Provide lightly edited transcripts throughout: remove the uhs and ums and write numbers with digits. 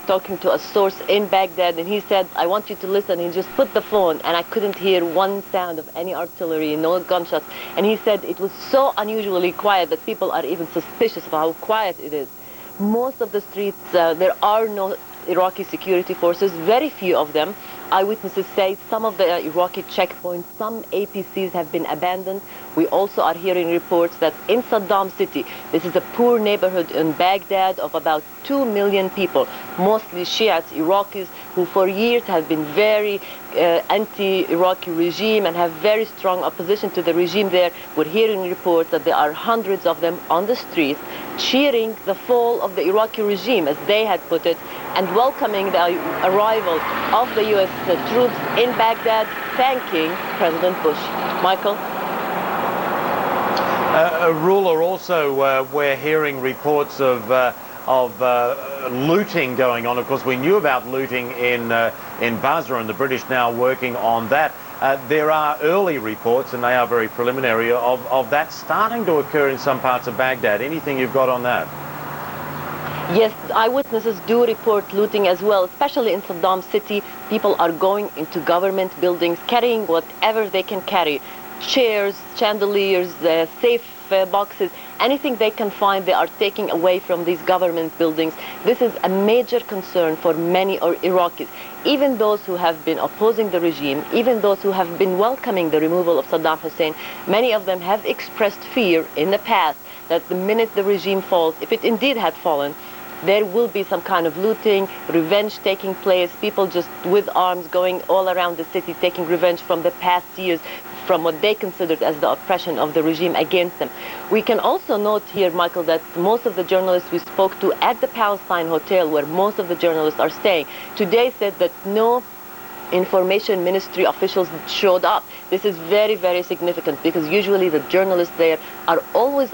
talking to a source in Baghdad, and he said, I want you to listen. He just put the phone, and I couldn't hear one sound of any artillery, no gunshots. And he said it was so unusually quiet that people are even suspicious of how quiet it is. Most of the streets, there are no Iraqi security forces, very few of them. Eyewitnesses say some of the Iraqi checkpoints, some APCs have been abandoned. We also are hearing reports that in Saddam City, this is a poor neighborhood in Baghdad of about 2 million people, mostly Shiites, Iraqis, who for years have been very anti-Iraqi regime and have very strong opposition to the regime there. We're hearing reports that there are hundreds of them on the streets cheering the fall of the Iraqi regime, as they had put it, and welcoming the arrival of the U.S. troops in Baghdad, thanking President Bush. Michael? Ruler, also we're hearing reports of looting going on. Of course, we knew about looting in Basra, and the British now working on that. There are early reports, and they are very preliminary, of that starting to occur in some parts of Baghdad. Anything you've got on that? Yes, eyewitnesses do report looting as well, especially in Saddam City. People are going into government buildings, carrying whatever they can carry. Chairs, chandeliers, safe boxes, anything they can find, they are taking away from these government buildings. This is a major concern for many Iraqis, even those who have been opposing the regime, even those who have been welcoming the removal of Saddam Hussein. Many of them have expressed fear in the past that the minute the regime falls, if it indeed had fallen, there will be some kind of looting, revenge taking place, people just with arms going all around the city taking revenge from the past years, from what they considered as the oppression of the regime against them. We can also note here, Michael, that most of the journalists we spoke to at the Palestine Hotel, where most of the journalists are staying, today said that no information ministry officials showed up. This is very, very significant, because usually the journalists there are always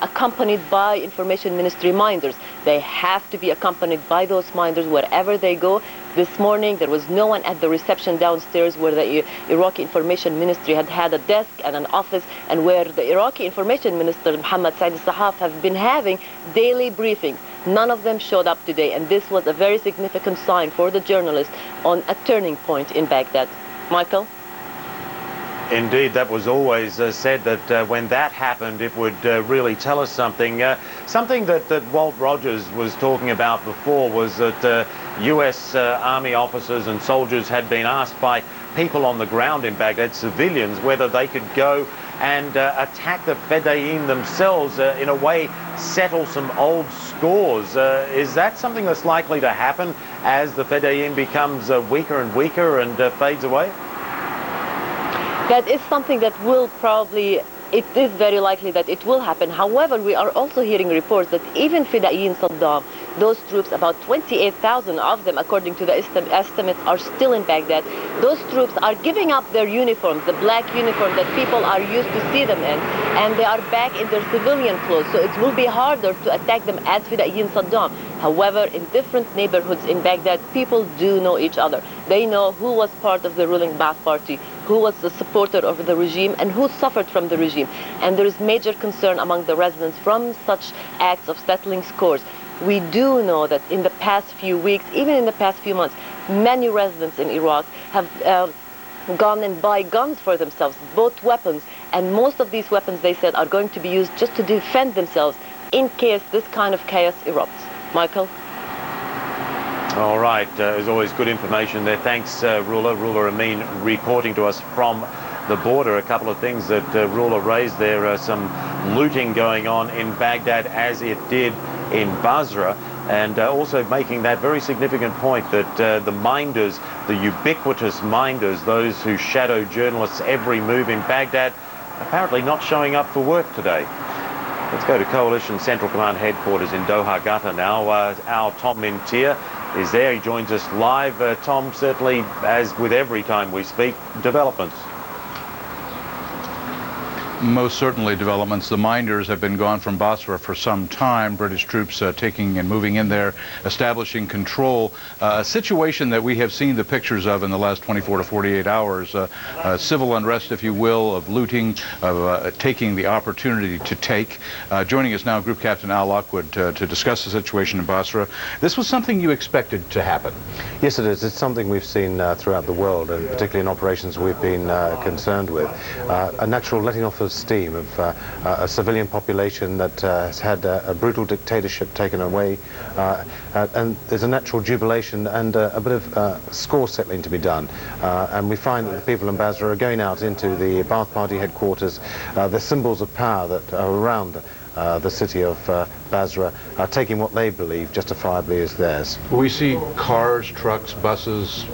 accompanied by information ministry minders. They have to be accompanied by those minders wherever they go. This morning there was no one at the reception downstairs, where the Iraqi information ministry had a desk and an office, and where the Iraqi information minister Mohammed Said al-Sahaf have been having daily briefings. None of them showed up today, and this was a very significant sign for the journalists on a turning point in Baghdad. Michael? Indeed, that was always said that when that happened, it would really tell us something. Something that Walt Rogers was talking about before was that US Army officers and soldiers had been asked by people on the ground in Baghdad, civilians, whether they could go and attack the Fedayeen themselves, in a way settle some old scores. Is that something that's likely to happen as the Fedayeen becomes weaker and weaker and fades away? That is something that will probably, it is very likely that it will happen. However, we are also hearing reports that even Fedayeen Saddam, those troops, about 28,000 of them, according to the estimates, are still in Baghdad. Those troops are giving up their uniforms, the black uniform that people are used to see them in, and they are back in their civilian clothes. So it will be harder to attack them as Fedayeen Saddam. However, in different neighborhoods in Baghdad, people do know each other. They know who was part of the ruling Ba'ath Party, who was the supporter of the regime, and who suffered from the regime. And there is major concern among the residents from such acts of settling scores. We do know that in the past few weeks, even in the past few months, many residents in Iraq have gone and buy guns for themselves, both weapons, and most of these weapons, they said, are going to be used just to defend themselves in case this kind of chaos erupts. Michael? All right, as always, good information there. Thanks, Ruler Amin, reporting to us from the border. A couple of things that Ruler raised there, some looting going on in Baghdad as it did in Basra, and also making that very significant point that the minders, the ubiquitous minders, those who shadow journalists' every move in Baghdad, apparently not showing up for work today. Let's go to Coalition Central Command headquarters in Doha, Qatar now. Our Tom Mintier is there. He joins us live. Tom, certainly, as with every time we speak, developments. Most certainly developments. The Minders have been gone from Basra for some time. British troops taking and moving in there, establishing control. A situation that we have seen the pictures of in the last 24 to 48 hours. Civil unrest, if you will, of looting, of taking the opportunity to take. Joining us now, Group Captain Al Lockwood, to discuss the situation in Basra. This was something you expected to happen. Yes, it is. It's something we've seen throughout the world, and particularly in operations we've been concerned with. A natural letting off of steam of a civilian population that has had a brutal dictatorship taken away, and there's a natural jubilation and a bit of score settling to be done. And we find that the people in Basra are going out into the Ba'ath Party headquarters. The symbols of power that are around the city of Basra are taking what they believe justifiably as theirs. We see cars, trucks, buses,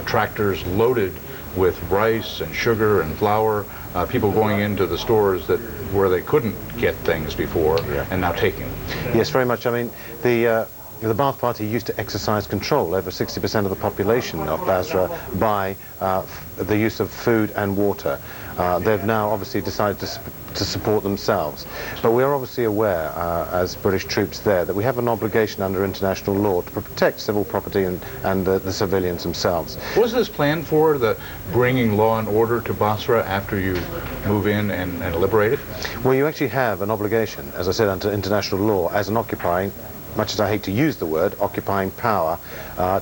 tractors loaded with rice and sugar and flour, people going into the stores where they couldn't get things before, and now taking them. Yes, very much. I mean, the Ba'ath Party used to exercise control over 60% of the population of Basra by the use of food and water. They've now obviously decided to support themselves. But we are obviously aware, as British troops there, that we have an obligation under international law to protect civil property and the civilians themselves. Was this planned for, the bringing law and order to Basra after you move in and liberate it? Well, you actually have an obligation, as I said, under international law, as an occupying, much as I hate to use the word, occupying power,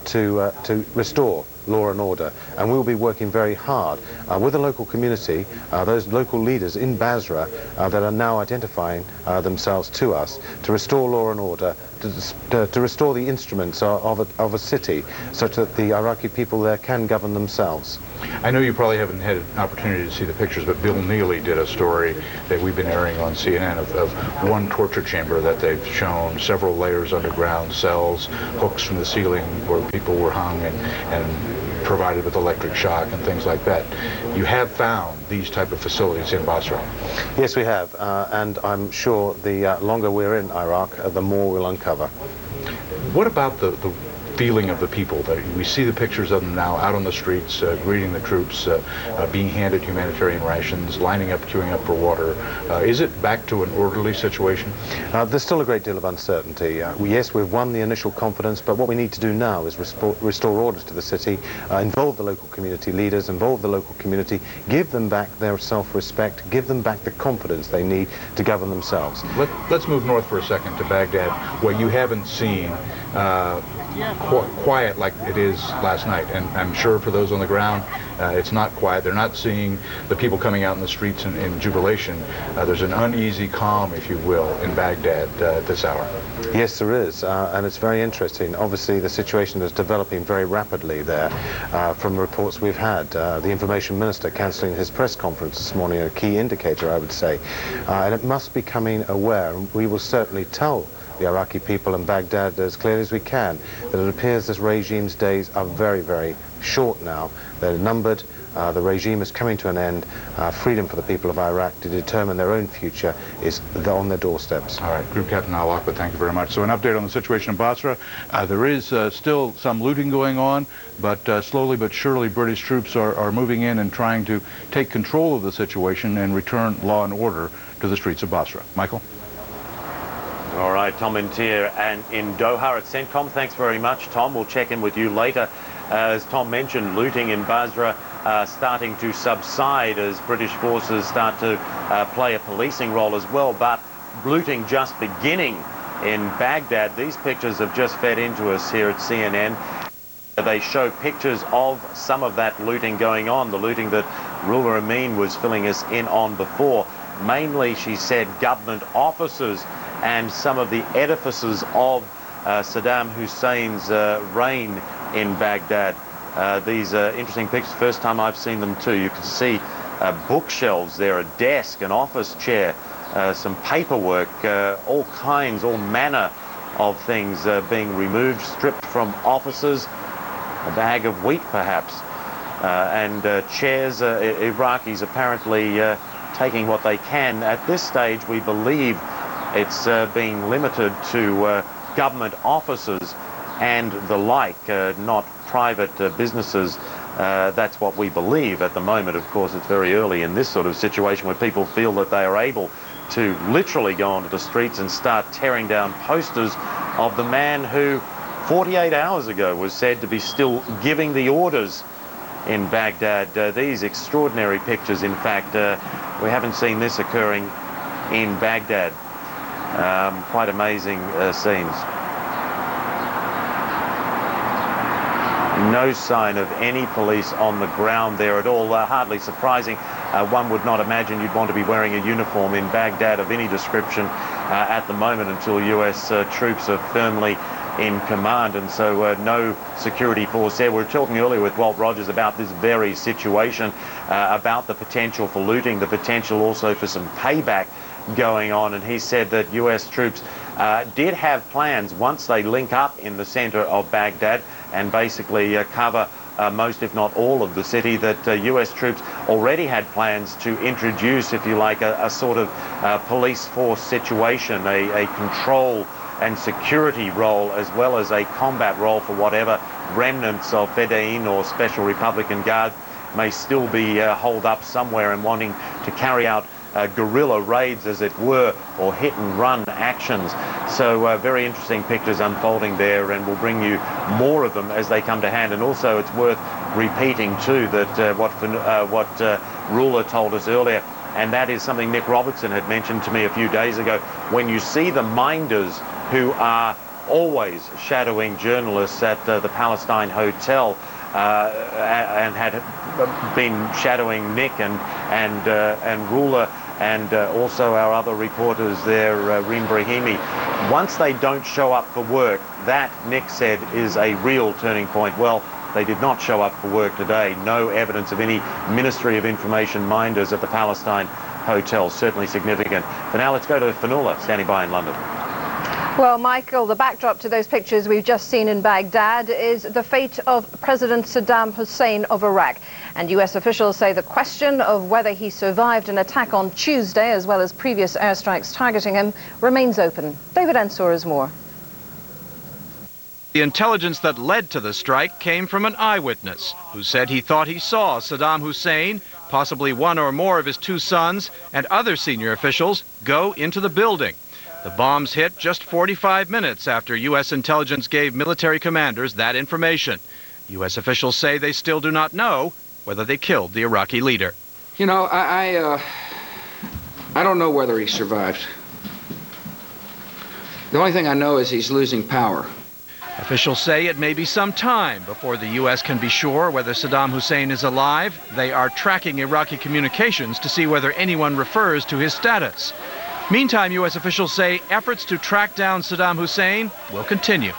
to restore law and order. And we'll be working very hard with the local community, those local leaders in Basra that are now identifying themselves to us, to restore law and order, to restore the instruments of a city, such that the Iraqi people there can govern themselves. I know you probably haven't had an opportunity to see the pictures, but Bill Neely did a story that we've been airing on CNN of one torture chamber that they've shown, several layers underground, cells, hooks from the ceiling where people were hung and provided with electric shock and things like that. You have found these type of facilities in Basra. Yes, we have, and I'm sure the longer we're in Iraq, the more we'll uncover. What about the feeling of the people? We see the pictures of them now out on the streets, greeting the troops, being handed humanitarian rations, lining up, queuing up for water. Is it back to an orderly situation? There's still a great deal of uncertainty. Yes, we've won the initial confidence, but what we need to do now is restore orders to the city, involve the local community leaders, involve the local community, give them back their self-respect, give them back the confidence they need to govern themselves. Let's move north for a second to Baghdad, where you haven't seen quiet like it is last night, and I'm sure for those on the ground it's not quiet. They're not seeing the people coming out in the streets in jubilation. There's an uneasy calm, if you will, in Baghdad at this hour. Yes, there is, and it's very interesting. Obviously the situation is developing very rapidly there from the reports we've had. The information minister cancelling his press conference this morning, a key indicator, I would say, and it must be becoming aware, and we will certainly tell the Iraqi people in Baghdad as clearly as we can that it appears this regime's days are very, very short now. They're numbered. The regime is coming to an end. Freedom for the people of Iraq to determine their own future is on their doorsteps. All right, Group Captain Al Lockwood, thank you very much. So an update on the situation in Basra. There is still some looting going on, but slowly but surely British troops are moving in and trying to take control of the situation and return law and order to the streets of Basra. Michael? All right, Tom Intier and in Doha at CENTCOM. Thanks very much, Tom. We'll check in with you later. As Tom mentioned, looting in Basra starting to subside as British forces start to play a policing role as well. But looting just beginning in Baghdad. These pictures have just fed into us here at CNN. They show pictures of some of that looting going on, the looting that Rula Amin was filling us in on before. Mainly, she said, government offices and some of the edifices of Saddam Hussein's reign in Baghdad. These are interesting pictures. First time I've seen them too. You can see bookshelves there, a desk, an office chair, some paperwork, all kinds, all manner of things being removed, stripped from offices, a bag of wheat perhaps, and chairs. Iraqis apparently taking what they can. At this stage, we believe it's being limited to government offices and the like, not private businesses That's what we believe at the moment. Of course, it's very early in this sort of situation where people feel that they are able to literally go onto the streets and start tearing down posters of the man who 48 hours ago was said to be still giving the orders in Baghdad. These extraordinary pictures, in fact, we haven't seen this occurring in Baghdad. Quite amazing scenes. No sign of any police on the ground there at all. Hardly surprising. One would not imagine you'd want to be wearing a uniform in Baghdad of any description at the moment until US troops are firmly in command, and so no security force there. We were talking earlier with Walt Rogers about this very situation, about the potential for looting, the potential also for some payback going on, and he said that US troops did have plans once they link up in the center of Baghdad and basically cover most, if not all, of the city, that US troops already had plans to introduce, if you like, a sort of police force situation, a control and security role, as well as a combat role for whatever remnants of Fedayeen or Special Republican Guard may still be holed up somewhere and wanting to carry out guerrilla raids, as it were, or hit and run actions. So very interesting pictures unfolding there, and we'll bring you more of them as they come to hand. And also it's worth repeating too that what Ruler told us earlier, and that is something Nick Robertson had mentioned to me a few days ago. When you see the minders who are always shadowing journalists at the Palestine Hotel, and had been shadowing Nick and Ruler and also our other reporters there, Reem Brahimi. Once they don't show up for work, that, Nick said, is a real turning point. Well, they did not show up for work today. No evidence of any Ministry of Information minders at the Palestine Hotel. Certainly significant. For now, let's go to Fionnuala, standing by in London. Well, Michael, the backdrop to those pictures we've just seen in Baghdad is the fate of President Saddam Hussein of Iraq. And US officials say the question of whether he survived an attack on Tuesday, as well as previous airstrikes targeting him, remains open. David Ensor has more. The intelligence that led to the strike came from an eyewitness who said he thought he saw Saddam Hussein, possibly one or more of his two sons, and other senior officials go into the building. The bombs hit just 45 minutes after U.S. intelligence gave military commanders that information. U.S. officials say they still do not know whether they killed the Iraqi leader. You know, I don't know whether he survived. The only thing I know is he's losing power. Officials say it may be some time before the U.S. can be sure whether Saddam Hussein is alive. They are tracking Iraqi communications to see whether anyone refers to his status. Meantime, U.S. officials say efforts to track down Saddam Hussein will continue.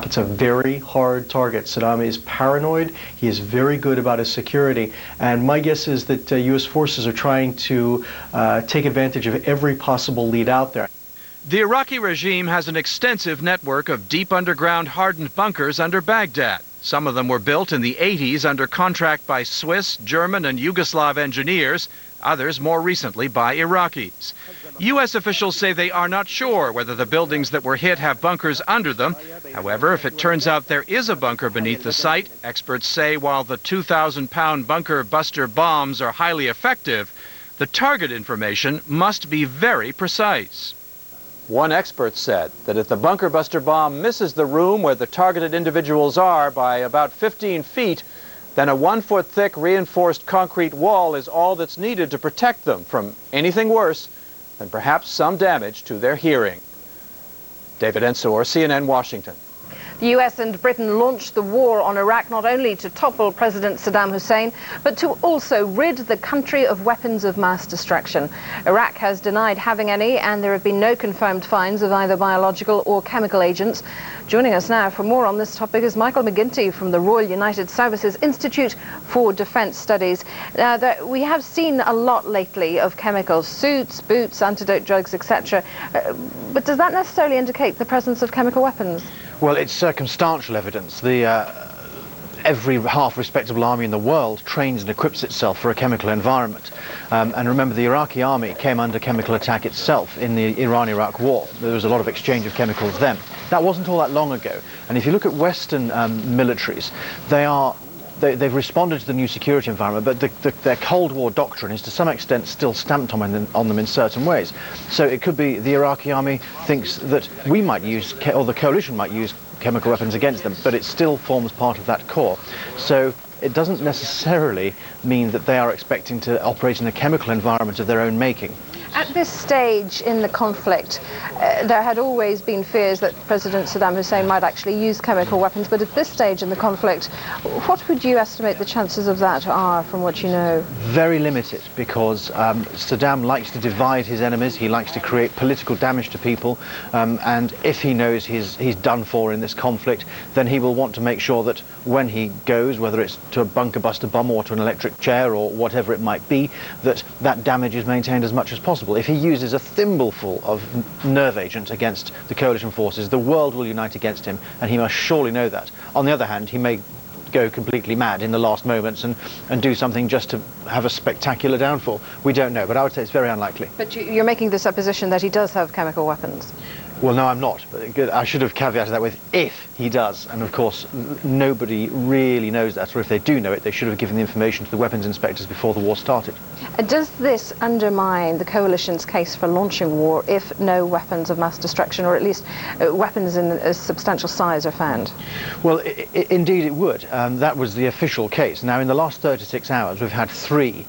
It's a very hard target. Saddam is paranoid. He is very good about his security. And my guess is that U.S. forces are trying to take advantage of every possible lead out there. The Iraqi regime has an extensive network of deep underground hardened bunkers under Baghdad. Some of them were built in the 80s under contract by Swiss, German, and Yugoslav engineers, others more recently by Iraqis. U.S. officials say they are not sure whether the buildings that were hit have bunkers under them. However, if it turns out there is a bunker beneath the site, experts say while the 2,000-pound bunker buster bombs are highly effective, the target information must be very precise. One expert said that if the bunker buster bomb misses the room where the targeted individuals are by about 15 feet, then a 1-foot thick reinforced concrete wall is all that's needed to protect them from anything worse than perhaps some damage to their hearing. David Ensor, CNN, Washington. The US and Britain launched the war on Iraq not only to topple President Saddam Hussein, but to also rid the country of weapons of mass destruction. Iraq has denied having any, and there have been no confirmed finds of either biological or chemical agents. Joining us now for more on this topic is Michael McGinty from the Royal United Services Institute for Defence Studies. We have seen a lot lately of chemicals, suits, boots, antidote drugs, etc. But does that necessarily indicate the presence of chemical weapons? Well, it's circumstantial evidence. Every half respectable army in the world trains and equips itself for a chemical environment. And remember, the Iraqi army came under chemical attack itself in the Iran-Iraq war. There was a lot of exchange of chemicals then. That wasn't all that long ago. And if you look at Western militaries, they are they've responded to the new security environment, but their Cold War doctrine is to some extent still stamped on them in certain ways. So it could be the Iraqi army thinks that we might use, or the coalition might use chemical weapons against them, but it still forms part of that core. So it doesn't necessarily mean that they are expecting to operate in a chemical environment of their own making. At this stage in the conflict, there had always been fears that President Saddam Hussein might actually use chemical weapons, but at this stage in the conflict, what would you estimate the chances of that are, from what you know? Very limited, because Saddam likes to divide his enemies, he likes to create political damage to people, and if he knows he's done for in this conflict, then he will want to make sure that when he goes, whether it's to a bunker buster bomb or to an electric chair or whatever it might be, that damage is maintained as much as possible. If he uses a thimbleful of nerve agent against the coalition forces, the world will unite against him, and he must surely know that. On the other hand, he may go completely mad in the last moments and do something just to have a spectacular downfall. We don't know, but I would say it's very unlikely. But you're making the supposition that he does have chemical weapons? Well, no, I'm not. But I should have caveated that with if he does. And of course, nobody really knows that, or if they do know it, they should have given the information to the weapons inspectors before the war started. Does this undermine the coalition's case for launching war if no weapons of mass destruction, or at least weapons in a substantial size, are found? Well, indeed it would. That was the official case. Now, in the last 36 hours, we've had three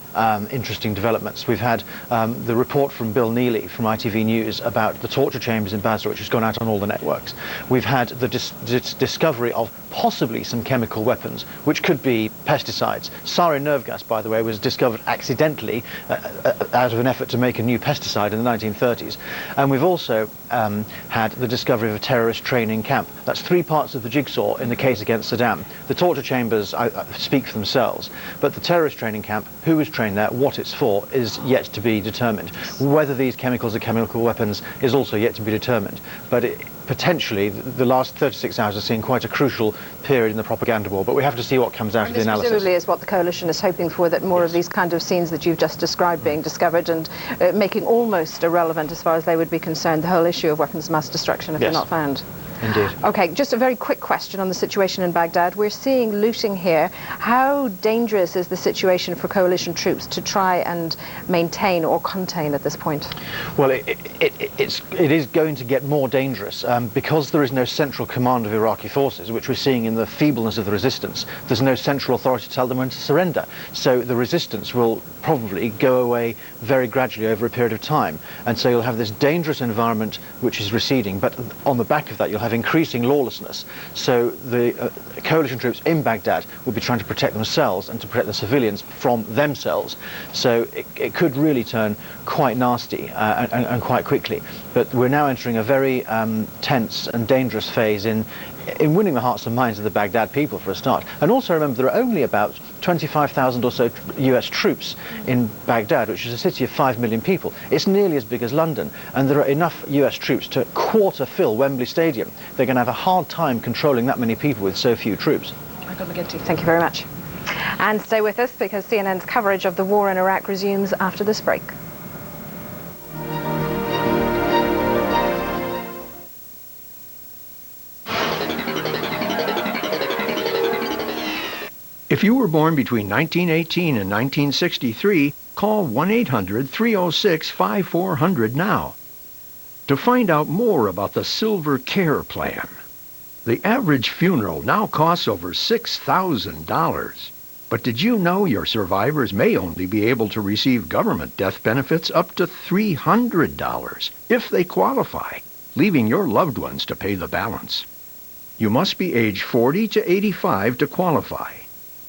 interesting developments. We've had the report from Bill Neely from ITV News about the torture chambers in Basra, which has gone out on all the networks. We've had the discovery of possibly some chemical weapons, which could be pesticides. Sarin nerve gas, by the way, was discovered accidentally out of an effort to make a new pesticide in the 1930s. And we've also had the discovery of a terrorist training camp. That's three parts of the jigsaw in the case against Saddam. The torture chambers speak for themselves, but the terrorist training camp, who was trained there, what it's for, is yet to be determined. Whether these chemicals are chemical weapons is also yet to be determined. But potentially, the last 36 hours have seen quite a crucial period in the propaganda war, but we have to see what comes out of the analysis. Presumably is what the coalition is hoping for, that more of these kind of scenes that you've just described being discovered and making almost irrelevant, as far as they would be concerned, the whole issue of weapons of mass destruction if they're not found. Indeed. Okay, just a very quick question on the situation in Baghdad. We're seeing looting here. How dangerous is the situation for coalition troops to try and maintain or contain at this point? Well, it is going to get more dangerous because there is no central command of Iraqi forces, which we're seeing in the feebleness of the resistance. There's no central authority to tell them when to surrender. So the resistance will probably go away very gradually over a period of time. And so you'll have this dangerous environment which is receding, but on the back of that you'll have increasing lawlessness. So the coalition troops in Baghdad will be trying to protect themselves and to protect the civilians from themselves. So it could really turn quite nasty and quite quickly. But we're now entering a very tense and dangerous phase in winning the hearts and minds of the Baghdad people, for a start. And also remember, there are only about 25,000 or so US troops in Baghdad, which is a city of 5 million people. It's nearly as big as London, and there are enough US troops to quarter fill Wembley Stadium. They're going to have a hard time controlling that many people with so few troops. Michael McGinty, thank you very much. And stay with us, because CNN's coverage of the war in Iraq resumes after this break. If you were born between 1918 and 1963, call 1-800-306-5400 now to find out more about the Silver Care Plan. The average funeral now costs over $6,000. But did you know your survivors may only be able to receive government death benefits up to $300 if they qualify, leaving your loved ones to pay the balance? You must be age 40 to 85 to qualify.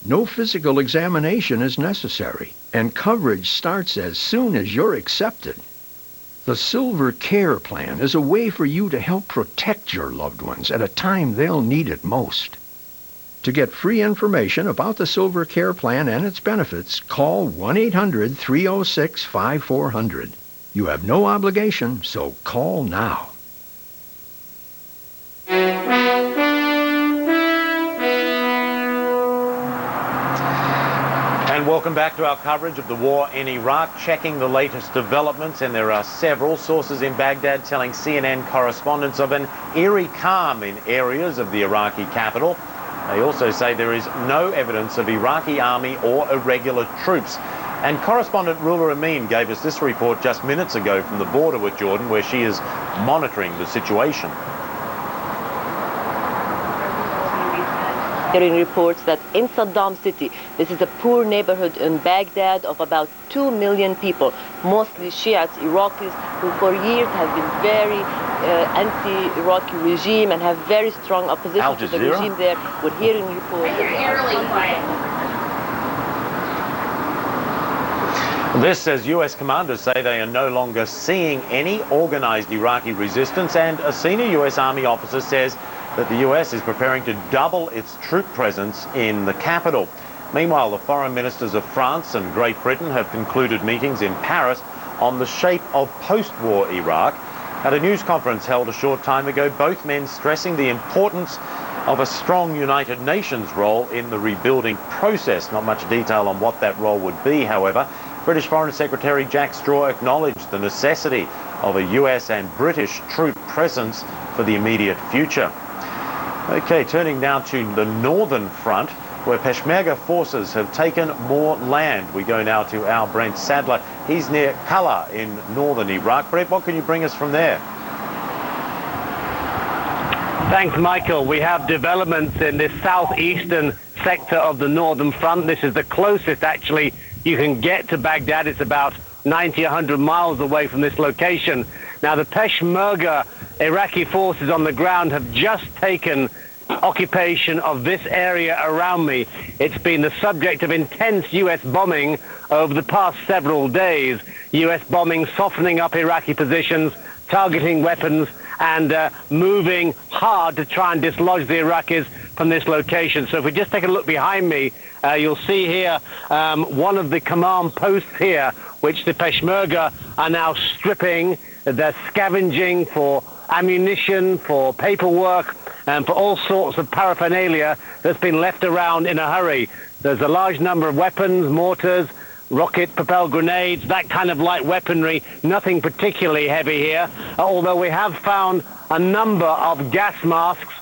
No physical examination is necessary, and coverage starts as soon as you're accepted. The Silver Care Plan is a way for you to help protect your loved ones at a time they'll need it most. To get free information about the Silver Care Plan and its benefits, call 1-800-306-5400. You have no obligation, so call now. And welcome back to our coverage of the war in Iraq, checking the latest developments, and there are several sources in Baghdad telling CNN correspondents of an eerie calm in areas of the Iraqi capital. They also say there is no evidence of Iraqi army or irregular troops. And correspondent Rula Amin gave us this report just minutes ago from the border with Jordan, where she is monitoring the situation. Hearing reports that in Saddam City, this is a poor neighborhood in Baghdad of about 2 million people, mostly Shiites, Iraqis, who for years have been very anti-Iraqi regime and have very strong opposition to the regime there. We're hearing reports. You're really quiet. This, as US commanders say, they are no longer seeing any organized Iraqi resistance, and a senior US Army officer says that the US is preparing to double its troop presence in the capital. Meanwhile, the foreign ministers of France and Great Britain have concluded meetings in Paris on the shape of post-war Iraq. At a news conference held a short time ago, both men stressing the importance of a strong United Nations role in the rebuilding process. Not much detail on what that role would be, however. British Foreign Secretary Jack Straw acknowledged the necessity of a US and British troop presence for the immediate future. Okay, turning now to the northern front, where Peshmerga forces have taken more land. We go now to our Brent Sadler. He's near Kala in northern Iraq. Brent, what can you bring us from there? Thanks, Michael. We have developments in this southeastern sector of the northern front. This is the closest, actually, you can get to Baghdad. It's about 90, 100 miles away from this location. Now, the Peshmerga Iraqi forces on the ground have just taken occupation of this area around me. It's been the subject of intense U.S. bombing over the past several days. U.S. bombing softening up Iraqi positions, targeting weapons, and moving hard to try and dislodge the Iraqis from this location. So if we just take a look behind me, you'll see here one of the command posts here, which the Peshmerga are now stripping. They're scavenging for ammunition, for paperwork, and for all sorts of paraphernalia that's been left around in a hurry. There's a large number of weapons, mortars, rocket-propelled grenades, that kind of light weaponry, nothing particularly heavy here, although we have found a number of gas masks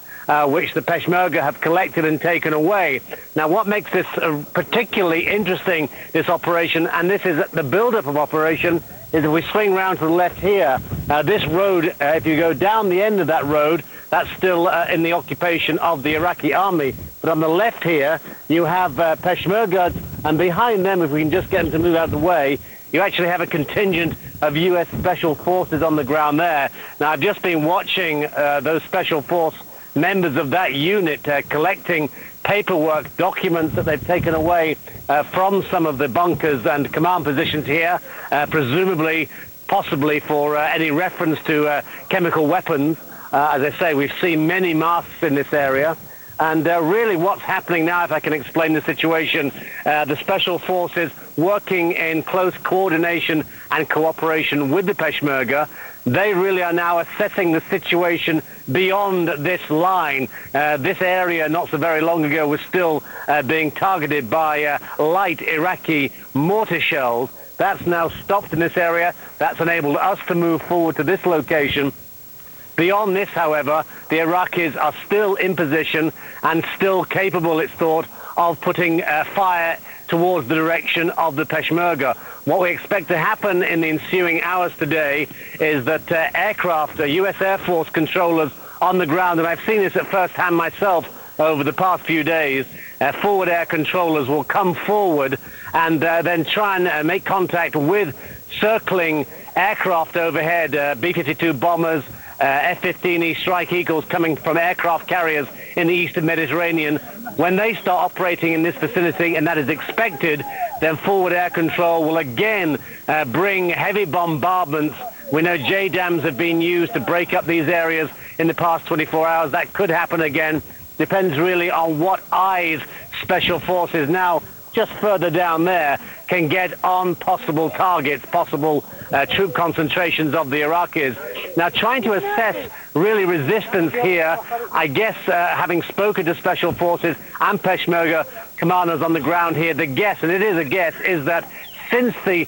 which the Peshmerga have collected and taken away. Now, what makes this particularly interesting, this operation, and this is the build-up of operation, is if we swing round to the left here, this road, if you go down the end of that road, that's still in the occupation of the Iraqi army. But on the left here, you have Peshmerga, and behind them, if we can just get them to move out of the way, you actually have a contingent of U.S. Special Forces on the ground there. Now, I've just been watching those Special Force members of that unit collecting paperwork, documents that they've taken away from some of the bunkers and command positions here, presumably, possibly for any reference to chemical weapons. As I say, we've seen many masks in this area. And really what's happening now, if I can explain the situation, the Special Forces working in close coordination and cooperation with the Peshmerga, they really are now assessing the situation beyond this line. This area not so very long ago was still being targeted by light Iraqi mortar shells. That's now stopped in this area. That's enabled us to move forward to this location. Beyond this, however, the Iraqis are still in position and still capable, it's thought, of putting fire towards the direction of the Peshmerga. What we expect to happen in the ensuing hours today is that aircraft, U.S. Air Force controllers on the ground, and I've seen this at first hand myself over the past few days, forward air controllers will come forward and then try and make contact with circling aircraft overhead, B-52 bombers, F-15E Strike Eagles coming from aircraft carriers in the eastern Mediterranean. When they start operating in this vicinity, and that is expected, then forward air control will again bring heavy bombardments. We know JDAMs have been used to break up these areas in the past 24 hours. That could happen again. Depends really on what eyes Special Forces now just further down there can get on possible targets, possible troop concentrations of the Iraqis. Now, trying to assess really resistance here, I guess having spoken to Special Forces and Peshmerga commanders on the ground here, the guess, and it is a guess, is that since the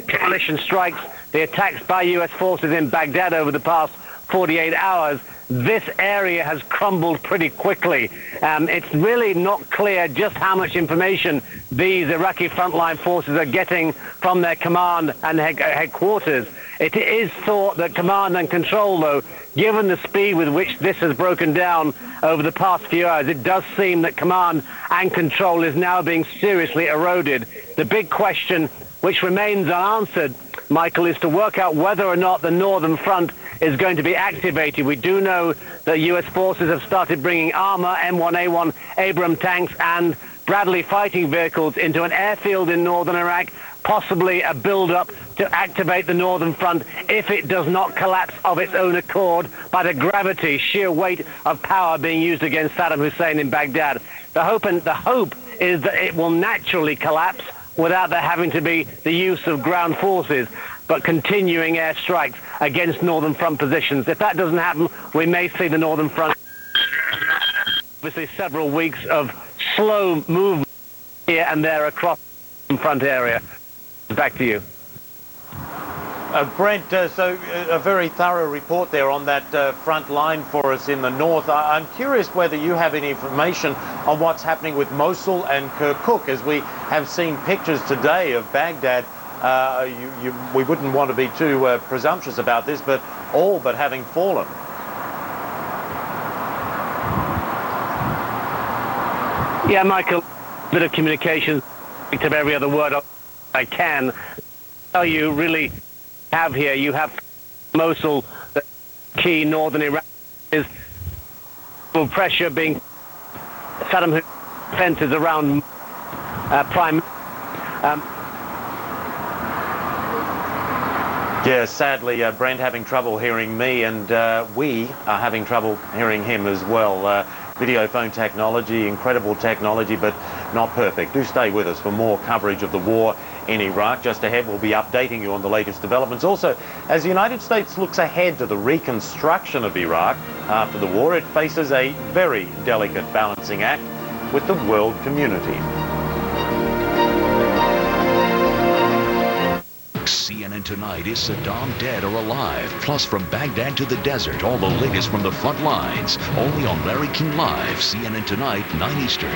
coalition strikes, the attacks by U.S. forces in Baghdad over the past 48 hours, this area has crumbled pretty quickly. It's really not clear just how much information these Iraqi frontline forces are getting from their command and headquarters. It is thought that command and control, though, given the speed with which this has broken down over the past few hours, it does seem that command and control is now being seriously eroded. The big question, which remains unanswered, Michael, is to work out whether or not the Northern Front is going to be activated. We do know that U.S. forces have started bringing armor, M1A1 Abrams tanks and Bradley fighting vehicles into an airfield in northern Iraq, possibly a build-up to activate the Northern Front if it does not collapse of its own accord by the gravity, sheer weight of power being used against Saddam Hussein in Baghdad. The hope is that it will naturally collapse without there having to be the use of ground forces, but continuing airstrikes against Northern Front positions. If that doesn't happen, we may see the Northern Front, obviously several weeks of slow movement here and there across the front area. Back to you. Brent, so a very thorough report there on that front line for us in the north. I'm curious whether you have any information on what's happening with Mosul and Kirkuk, as we have seen pictures today of Baghdad. We wouldn't want to be too presumptuous about this, but all but having fallen. Yeah, Michael, a bit of communication of every other word I can tell you really have here. You have Mosul, the key northern Iraq, is pressure being Saddam Hussein fences around prime. Yeah, sadly, Brent having trouble hearing me, and we are having trouble hearing him as well. Video phone technology, incredible technology, but not perfect. Do stay with us for more coverage of the war in Iraq. Just ahead, we'll be updating you on the latest developments. Also, as the United States looks ahead to the reconstruction of Iraq after the war, it faces a very delicate balancing act with the world community. CNN Tonight is Saddam dead or alive? Plus, from Baghdad to the desert, all the latest from the front lines. Only on Larry King Live, CNN Tonight, 9 Eastern.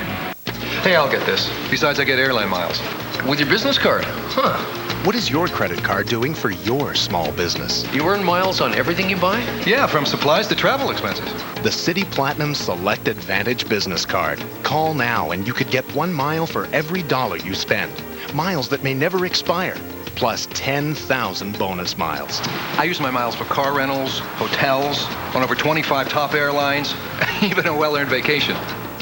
Hey, I'll get this. Besides, I get airline miles. With your business card? Huh. What is your credit card doing for your small business? You earn miles on everything you buy? Yeah, from supplies to travel expenses. The Citi Platinum Select Advantage Business Card. Call now and you could get 1 mile for every $1 you spend. Miles that may never expire. Plus 10,000 bonus miles. I use my miles for car rentals, hotels, on over 25 top airlines, even a well-earned vacation.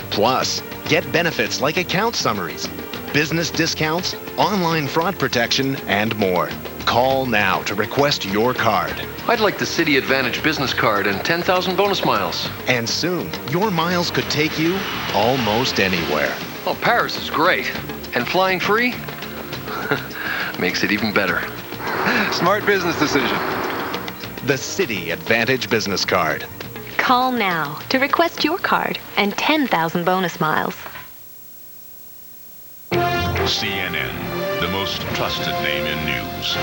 Plus, get benefits like account summaries, business discounts, online fraud protection, and more. Call now to request your card. I'd like the Citi Advantage Business Card and 10,000 bonus miles. And soon, your miles could take you almost anywhere. Oh, Paris is great. And flying free? Makes it even better. Smart business decision. The Citi Advantage Business Card. Call now to request your card and 10,000 bonus miles. CNN, the most trusted name in news.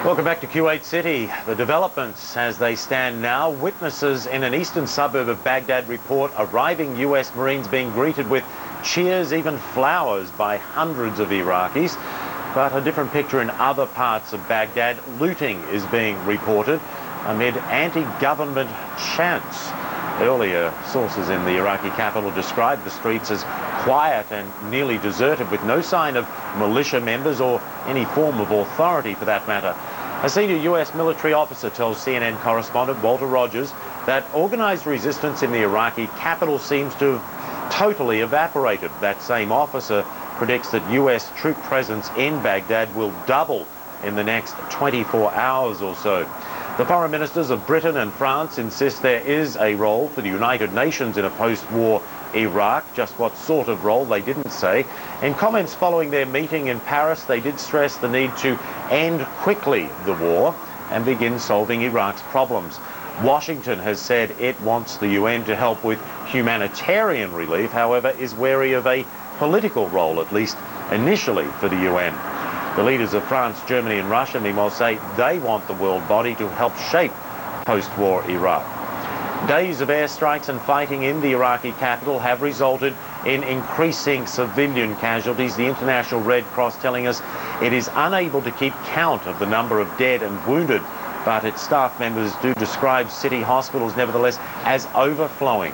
Welcome back to Kuwait City. The developments as they stand now. Witnesses in an eastern suburb of Baghdad report arriving U.S. Marines being greeted with cheers, even flowers, by hundreds of Iraqis. But a different picture in other parts of Baghdad. Looting is being reported amid anti-government chants. Earlier, sources in the Iraqi capital described the streets as quiet and nearly deserted, with no sign of militia members or any form of authority for that matter. A senior U.S. military officer tells CNN correspondent Walter Rogers that organized resistance in the Iraqi capital seems to have totally evaporated. That same officer predicts that U.S. troop presence in Baghdad will double in the next 24 hours or so. The foreign ministers of Britain and France insist there is a role for the United Nations in a post-war Iraq. Just what sort of role, they didn't say. In comments following their meeting in Paris, they did stress the need to end quickly the war and begin solving Iraq's problems. Washington has said it wants the UN to help with humanitarian relief, however, is wary of a political role, at least initially, for the UN. The leaders of France, Germany and Russia, meanwhile, say they want the world body to help shape post-war Iraq. Days of airstrikes and fighting in the Iraqi capital have resulted in increasing civilian casualties. The International Red Cross telling us it is unable to keep count of the number of dead and wounded, but its staff members do describe city hospitals nevertheless as overflowing.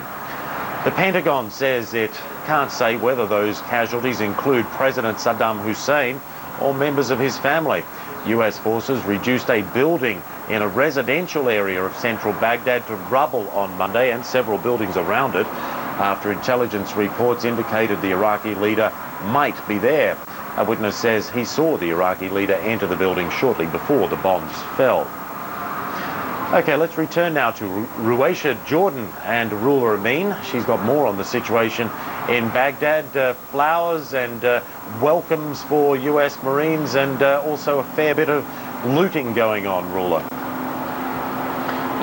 The Pentagon says it can't say whether those casualties include President Saddam Hussein or members of his family. US forces reduced a building in a residential area of central Baghdad to rubble on Monday, and several buildings around it, after intelligence reports indicated the Iraqi leader might be there. A witness says he saw the Iraqi leader enter the building shortly before the bombs fell. Okay, let's return now to Ruwaysha Jordan and Ruler Amin. She's got more on the situation in Baghdad. Flowers and welcomes for US Marines, and also a fair bit of looting going on, Ruler.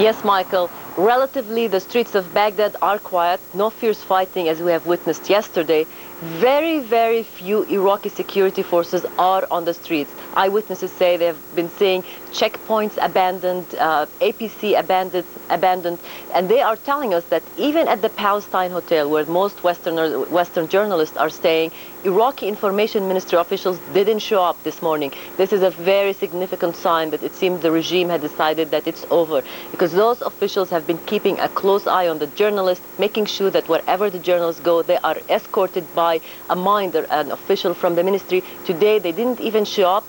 Yes, Michael. Relatively, the streets of Baghdad are quiet. No fierce fighting as we have witnessed yesterday. Very, very few Iraqi security forces are on the streets. Eyewitnesses say they have been seeing checkpoints abandoned, APC abandoned, and they are telling us that even at the Palestine Hotel, where most Western journalists are staying, Iraqi Information Ministry officials didn't show up this morning. This is a very significant sign that it seems the regime had decided that it's over, because those officials have been keeping a close eye on the journalists, making sure that wherever the journalists go, they are escorted by a minder, an official from the ministry. Today, they didn't even show up.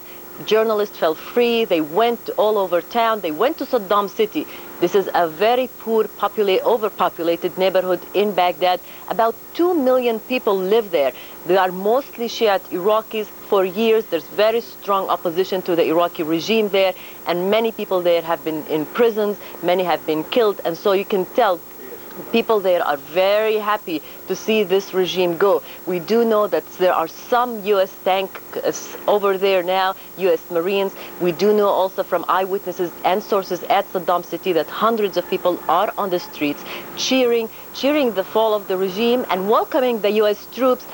Journalists felt free. They went all over town. They went to Saddam City. This is a very poor, overpopulated neighborhood in Baghdad. About 2 million people live there. They are mostly Shiite Iraqis. For years, there's very strong opposition to the Iraqi regime there, and many people there have been in prisons. Many have been killed, and so you can tell people there are very happy to see this regime go. We do know that there are some U.S. tanks over there now, U.S. Marines. We do know also from eyewitnesses and sources at Saddam City that hundreds of people are on the streets cheering the fall of the regime and welcoming the U.S. troops.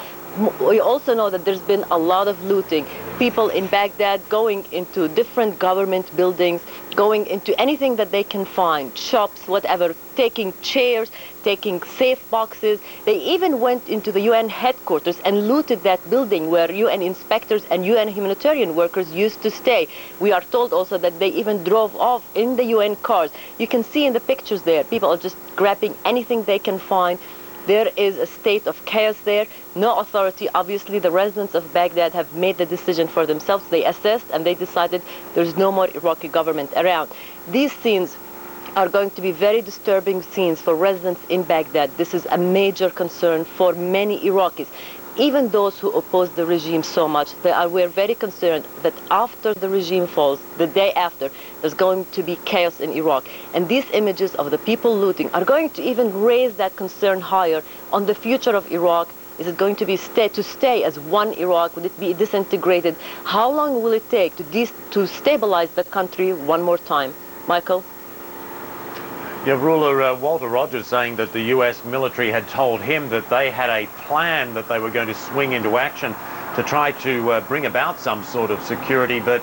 We also know that there's been a lot of looting. People in Baghdad going into different government buildings, going into anything that they can find, shops, whatever, taking chairs, taking safe boxes. They even went into the UN headquarters and looted that building where UN inspectors and UN humanitarian workers used to stay. We are told also that they even drove off in the UN cars. You can see in the pictures there, people are just grabbing anything they can find. There is a state of chaos there. No authority. Obviously, the residents of Baghdad have made the decision for themselves. They assessed and they decided there's no more Iraqi government around. These scenes are going to be very disturbing scenes for residents in Baghdad. This is a major concern for many Iraqis. Even those who oppose the regime so much, we're very concerned that after the regime falls, the day after, there's going to be chaos in Iraq. And these images of the people looting are going to even raise that concern higher on the future of Iraq. Is it going to be to stay as one Iraq? Would it be disintegrated? How long will it take to stabilize the country one more time? Michael? Yeah, Ruler, Walter Rogers saying that the US military had told him that they had a plan that they were going to swing into action to try to bring about some sort of security, but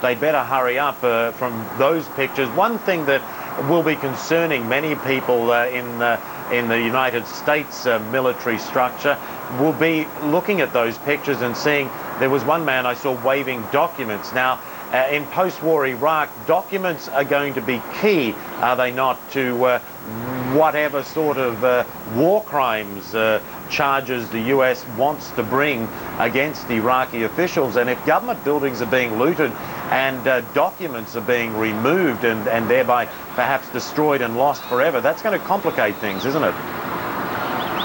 they'd better hurry up from those pictures. One thing that will be concerning many people in the United States military structure will be looking at those pictures and seeing there was one man I saw waving documents. Now, in post-war Iraq, documents are going to be key, are they not, to whatever sort of war crimes charges the US wants to bring against Iraqi officials. And if government buildings are being looted and documents are being removed and thereby perhaps destroyed and lost forever, that's going to complicate things, isn't it?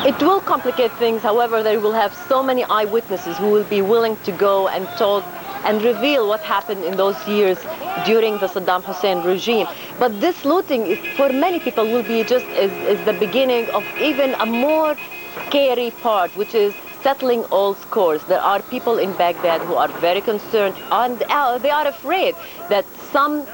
It will complicate things. However, they will have so many eyewitnesses who will be willing to go and talk and reveal what happened in those years during the Saddam Hussein regime. But this looting, for many people, will be just is the beginning of even a more scary part, which is settling all scores. There are people in Baghdad who are very concerned, and they are afraid that some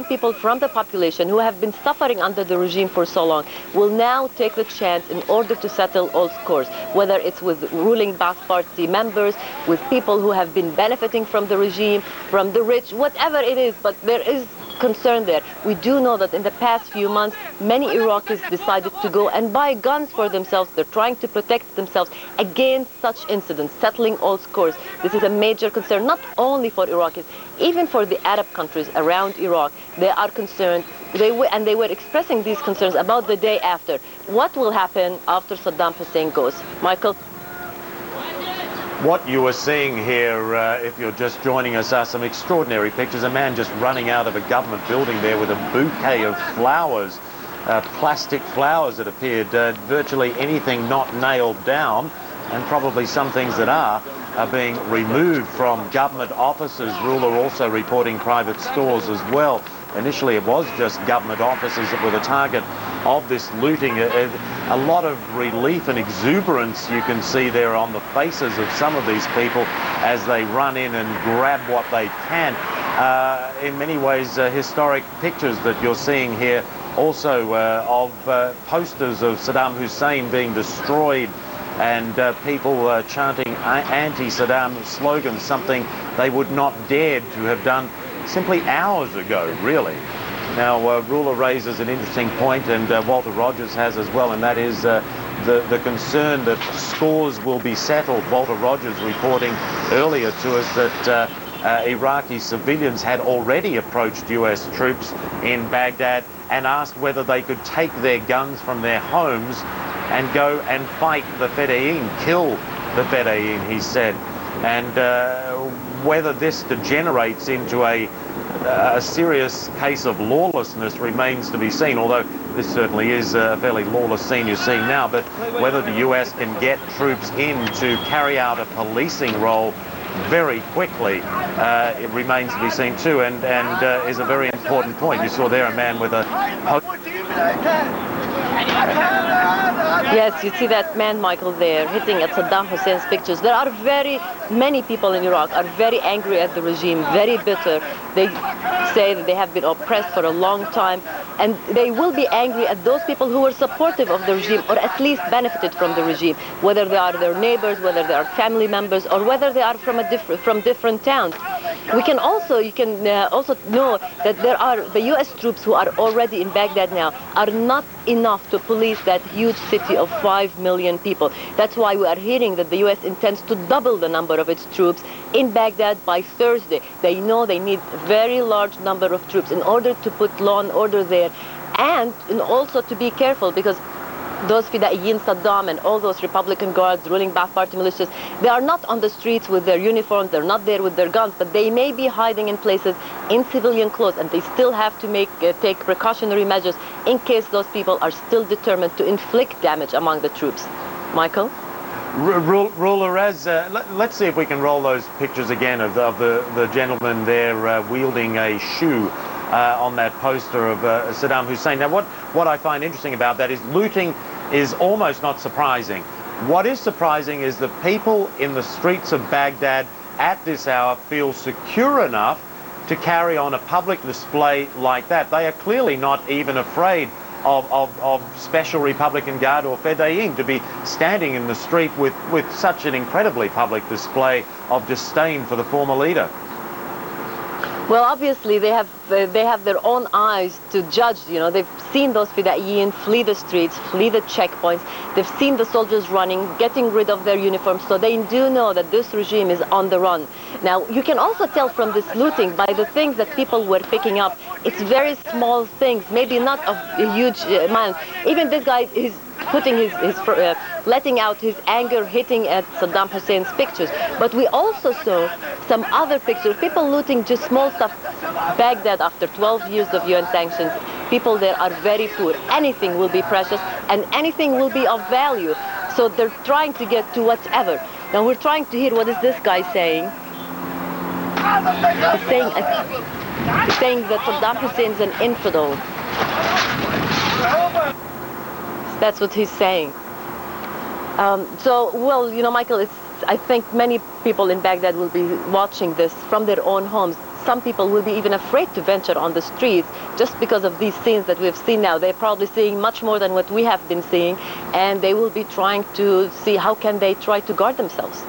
people from the population who have been suffering under the regime for so long will now take the chance in order to settle all scores, whether it's with ruling Ba'ath Party members, with people who have been benefiting from the regime, from the rich, whatever it is, but there is concern there. We do know that in the past few months, many Iraqis decided to go and buy guns for themselves. They're trying to protect themselves against such incidents, settling all scores. This is a major concern, not only for Iraqis, even for the Arab countries around Iraq. They are concerned, and they were expressing these concerns about the day after. What will happen after Saddam Hussein goes? Michael? What you are seeing here, if you're just joining us, are some extraordinary pictures. A man just running out of a government building there with a bouquet of flowers, plastic flowers it appeared, virtually anything not nailed down, and probably some things that are being removed from government offices. Ruler also reporting private stores as well. Initially it was just government offices that were the target of this looting. A lot of relief and exuberance you can see there on the faces of some of these people as they run in and grab what they can. In many ways, historic pictures that you're seeing here also of posters of Saddam Hussein being destroyed, and people chanting anti-Saddam slogans, something they would not dare to have done simply hours ago, really. Now, Ruler raises an interesting point, and Walter Rogers has as well, and that is the concern that scores will be settled. Walter Rogers reporting earlier to us that Iraqi civilians had already approached US troops in Baghdad and asked whether they could take their guns from their homes and go and fight the Fedayeen, kill the Fedayeen, he said. And whether this degenerates into a serious case of lawlessness remains to be seen, although this certainly is a fairly lawless scene you're seeing now. But whether the US can get troops in to carry out a policing role very quickly, it remains to be seen too, and is a very important point. You saw there a man with a... Yes, you see that man, Michael, there, hitting at Saddam Hussein's pictures. There are very many people in Iraq are very angry at the regime, very bitter. They say that they have been oppressed for a long time, and they will be angry at those people who were supportive of the regime, or at least benefited from the regime, whether they are their neighbors, whether they are family members, or whether they are from different towns. You can also know that there are the U.S. troops who are already in Baghdad now are not enough to police that huge city of 5 million people. That's why we are hearing that the U.S. intends to double the number of its troops in Baghdad by Thursday. They know they need a very large number of troops in order to put law and order there, and also to be careful, because those Fidaiyin, Saddam, and all those Republican guards, ruling Ba'ath Party militias, they are not on the streets with their uniforms, they're not there with their guns, but they may be hiding in places in civilian clothes, and they still have to take precautionary measures in case those people are still determined to inflict damage among the troops. Michael? Ruler, let's see if we can roll those pictures again of the gentleman there wielding a shoe on that poster of Saddam Hussein. Now, what I find interesting about that is looting is almost not surprising. What is surprising is that people in the streets of Baghdad at this hour feel secure enough to carry on a public display like that. They are clearly not even afraid of Special Republican Guard or Fedayeen to be standing in the street with such an incredibly public display of disdain for the former leader. Well, obviously they have their own eyes to judge. You know, they've seen those Fidaiyin flee the streets, flee the checkpoints. They've seen the soldiers running, getting rid of their uniforms, so they do know that this regime is on the run. Now, you can also tell from this looting by the things that people were picking up. It's very small things, maybe not of a huge amount. Even this guy is putting letting out his anger, hitting at Saddam Hussein's pictures. But we also saw some other pictures, people looting just small stuff. Baghdad, after 12 years of UN sanctions, people there are very poor. Anything will be precious and anything will be of value. So they're trying to get to whatever. Now we're trying to hear what is this guy saying. He's saying that Saddam Hussein is an infidel. That's what he's saying. Well, Michael, I think many people in Baghdad will be watching this from their own homes. Some people will be even afraid to venture on the streets just because of these scenes that we've seen now. They're probably seeing much more than what we have been seeing, and they will be trying to see how can they try to guard themselves.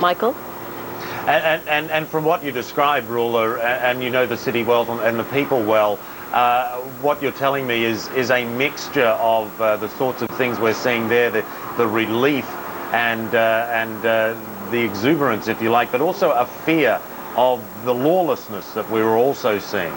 Michael? And from what you described, Ruler, and you know the city well and the people well, what you're telling me is a mixture of the sorts of things we're seeing there, the relief and the exuberance, if you like, but also a fear of the lawlessness that we were also seeing.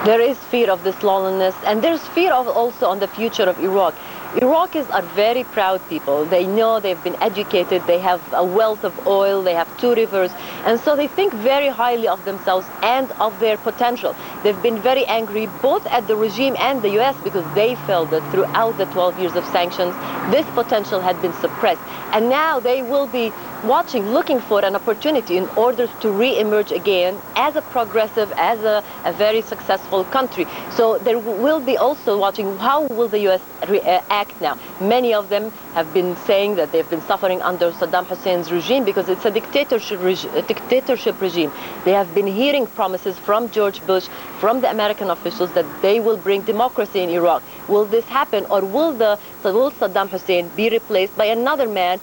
There is fear of this lawlessness, and there's fear of also on the future of Iraq. Iraqis are very proud people. They know they've been educated, they have a wealth of oil, they have 2 rivers, and so they think very highly of themselves and of their potential. They've been very angry both at the regime and the US because they felt that throughout the 12 years of sanctions, this potential had been suppressed. And now they will be watching, looking for an opportunity in order to re-emerge again as a progressive, as a very successful country. So there will be also watching how will the US act now. Many of them have been saying that they've been suffering under Saddam Hussein's regime because it's a dictatorship regime. They have been hearing promises from George Bush, from the American officials that they will bring democracy in Iraq. Will this happen, or will Saddam Hussein be replaced by another man,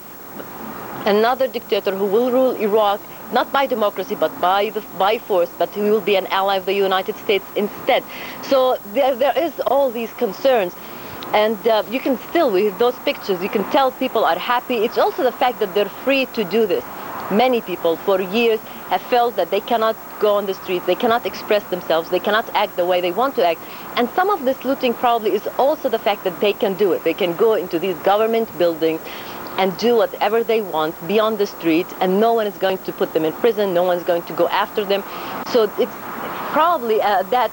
another dictator who will rule Iraq not by democracy but by force, but who will be an ally of the United States instead? So there is all these concerns. And you can still, with those pictures, you can tell people are happy. It's also the fact that they're free to do this. Many people for years have felt that they cannot go on the streets, they cannot express themselves, they cannot act the way they want to act. And some of this looting probably is also the fact that they can do it. They can go into these government buildings and do whatever they want, be on the street, and no one is going to put them in prison, no one is going to go after them. So it's probably that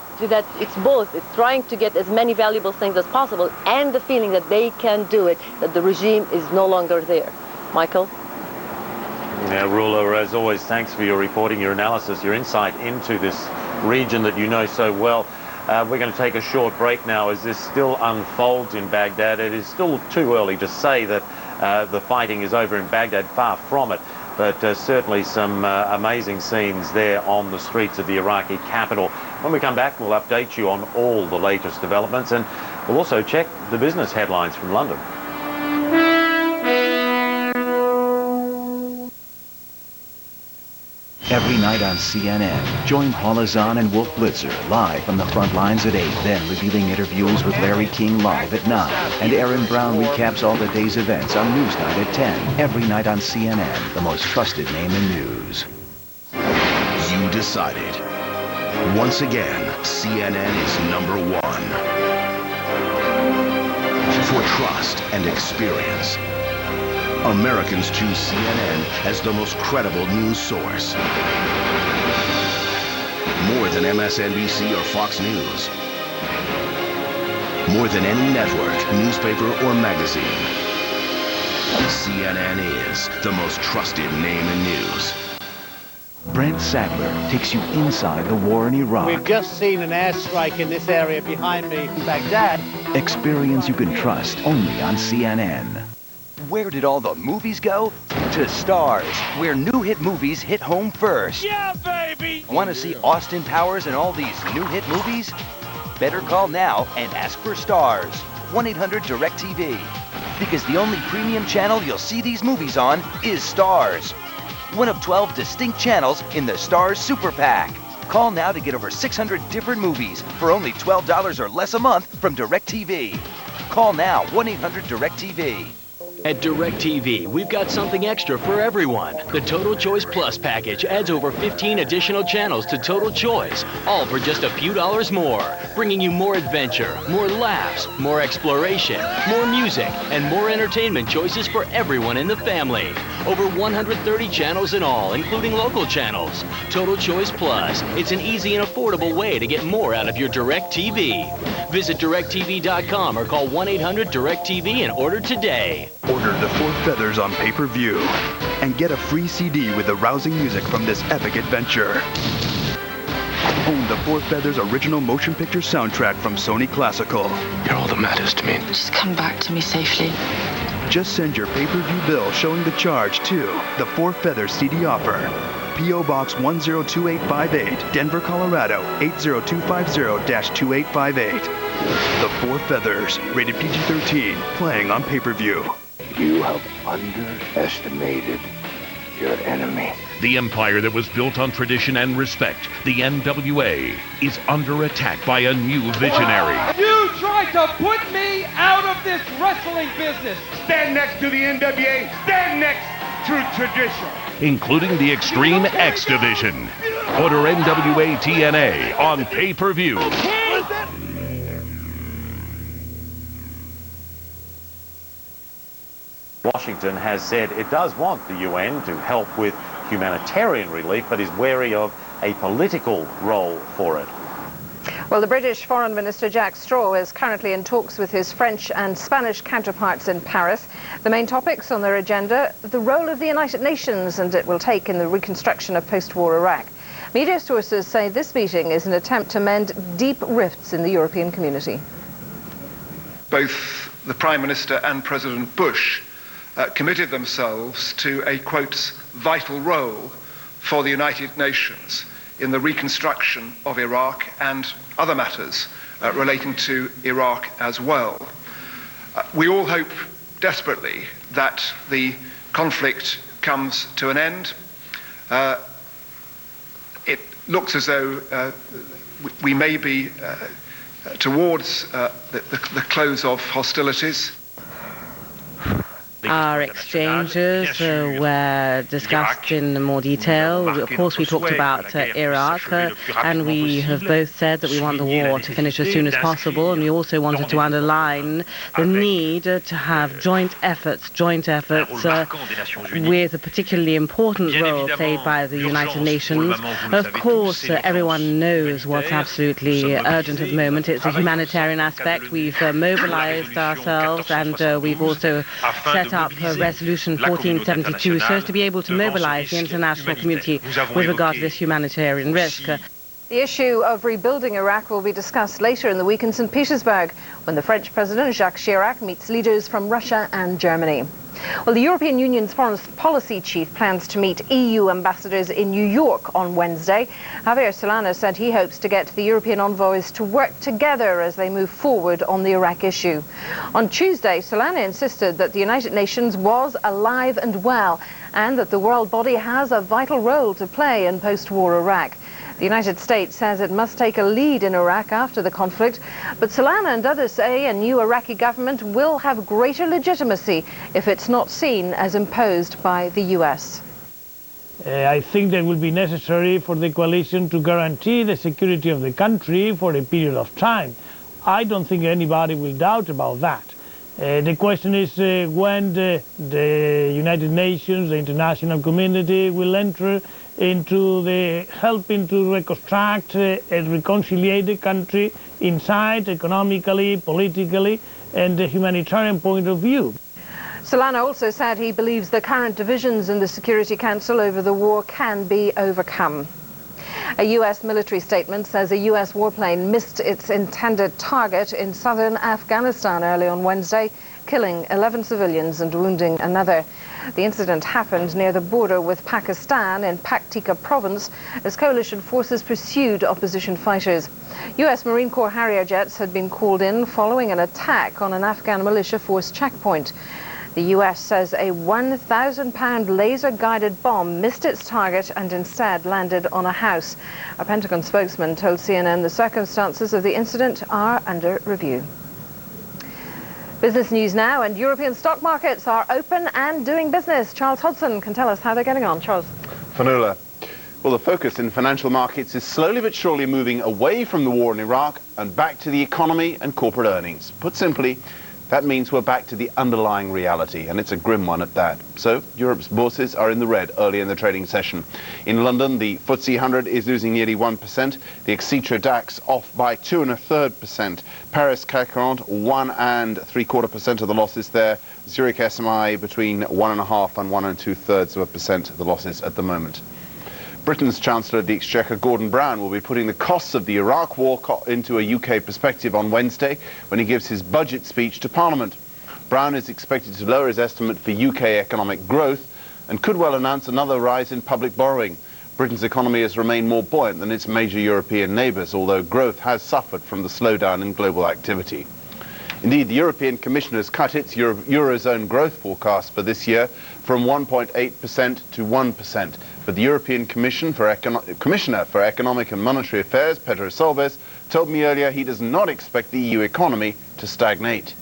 it's both. It's trying to get as many valuable things as possible and the feeling that they can do it, that the regime is no longer there. Michael? Yeah, Ruler, as always, thanks for your reporting, your analysis, your insight into this region that you know so well. We're going to take a short break now as this still unfolds in Baghdad. It is still too early to say that the fighting is over in Baghdad, far from it. But certainly some amazing scenes there on the streets of the Iraqi capital. When we come back, we'll update you on all the latest developments, and we'll also check the business headlines from London. Every night on CNN, join Paula Zahn and Wolf Blitzer live from the front lines at 8, then revealing interviews with Larry King live at 9. And Aaron Brown recaps all the day's events on Newsnight at 10. Every night on CNN, the most trusted name in news. You decided. Once again, CNN is #1. For trust and experience, Americans choose CNN as the most credible news source. More than MSNBC or Fox News. More than any network, newspaper, or magazine. CNN is the most trusted name in news. Brent Sadler takes you inside the war in Iraq. We've just seen an airstrike in this area behind me in Baghdad. Experience you can trust only on CNN. Where did all the movies go? To Stars, where new hit movies hit home first. Yeah, baby! Want to see Austin Powers and all these new hit movies? Better call now and ask for Stars. 1-800-DIRECTV. Because the only premium channel you'll see these movies on is Stars. One of 12 distinct channels in the Stars Super Pack. Call now to get over 600 different movies for only $12 or less a month from DIRECTV. Call now, 1-800-DIRECTV. At DirecTV, we've got something extra for everyone. The Total Choice Plus package adds over 15 additional channels to Total Choice, all for just a few dollars more, bringing you more adventure, more laughs, more exploration, more music, and more entertainment choices for everyone in the family. Over 130 channels in all, including local channels. Total Choice Plus. It's an easy and affordable way to get more out of your DirecTV. Visit DirecTV.com or call 1-800-DIRECTV and order today. Order The Four Feathers on pay-per-view and get a free CD with the rousing music from this epic adventure. Own the Four Feathers original motion picture soundtrack from Sony Classical. You're all that matters to me. Just come back to me safely. Just send your pay-per-view bill showing the charge to the Four Feathers CD offer. P.O. Box 102858, Denver, Colorado 80250-2858. The Four Feathers, rated PG-13, playing on pay-per-view. You have underestimated your enemy. The empire that was built on tradition and respect, the NWA, is under attack by a new visionary. You tried to put me out of this wrestling business. Stand next to the NWA. Stand next to tradition. Including the Extreme X Division. Order NWA TNA on pay-per-view. Washington has said it does want the UN to help with humanitarian relief, but is wary of a political role for it. Well, the British Foreign Minister Jack Straw is currently in talks with his French and Spanish counterparts in Paris. The main topics on their agenda, the role of the United Nations and it will take in the reconstruction of post-war Iraq. Media sources say this meeting is an attempt to mend deep rifts in the European community. Both the Prime Minister and President Bush committed themselves to a, quote, vital role for the United Nations in the reconstruction of Iraq and other matters relating to Iraq as well. We all hope desperately that the conflict comes to an end. It looks as though we may be towards the close of hostilities. Our exchanges were discussed in more detail. Of course, we talked about Iraq, and we have both said that we want the war to finish as soon as possible, and we also wanted to underline the need to have joint efforts with a particularly important role played by the United Nations. Of course, everyone knows what's absolutely urgent at the moment. It's a humanitarian aspect. We've mobilized ourselves, and we've also set up Resolution 1472 so as to be able to mobilize the international community with regard to this humanitarian risk. The issue of rebuilding Iraq will be discussed later in the week in St. Petersburg when the French President Jacques Chirac meets leaders from Russia and Germany. Well, the European Union's foreign policy chief plans to meet EU ambassadors in New York on Wednesday. Javier Solana said he hopes to get the European envoys to work together as they move forward on the Iraq issue. On Tuesday, Solana insisted that the United Nations was alive and well and that the world body has a vital role to play in post-war Iraq. The United States says it must take a lead in Iraq after the conflict, but Solana and others say a new Iraqi government will have greater legitimacy if it's not seen as imposed by the US. I think that will be necessary for the coalition to guarantee the security of the country for a period of time. I don't think anybody will doubt about that. The question is when the United Nations, the international community, will enter into the helping to reconstruct and reconcile the country inside, economically, politically, and the humanitarian point of view. Solana also said he believes the current divisions in the Security Council over the war can be overcome. A U.S. military statement says a U.S. warplane missed its intended target in southern Afghanistan early on Wednesday, killing 11 civilians and wounding another. The incident happened near the border with Pakistan in Paktika province as coalition forces pursued opposition fighters. U.S. Marine Corps Harrier jets had been called in following an attack on an Afghan militia force checkpoint. The U.S. says a 1,000-pound laser-guided bomb missed its target and instead landed on a house. A Pentagon spokesman told CNN the circumstances of the incident are under review. Business news now, and European stock markets are open and doing business. Charles Hodson can tell us how they're getting on. Charles. Fanula. Well, the focus in financial markets is slowly but surely moving away from the war in Iraq and back to the economy and corporate earnings. Put simply, that means we're back to the underlying reality, and it's a grim one at that. So, Europe's bourses are in the red early in the trading session. In London, the FTSE 100 is losing nearly 1%, the Xetra DAX off by 2.33%, Paris CAC 40 1.75% of the losses there, Zurich SMI between 1.5 and 1.2% of the losses at the moment. Britain's Chancellor of the Exchequer, Gordon Brown, will be putting the costs of the Iraq war into a UK perspective on Wednesday when he gives his budget speech to Parliament. Brown is expected to lower his estimate for UK economic growth and could well announce another rise in public borrowing. Britain's economy has remained more buoyant than its major European neighbours, although growth has suffered from the slowdown in global activity. Indeed, the European Commission has cut its Eurozone growth forecast for this year from 1.8% to 1%. But the European Commissioner for Economic and Monetary Affairs, Pedro Solbes, told me earlier he does not expect the EU economy to stagnate.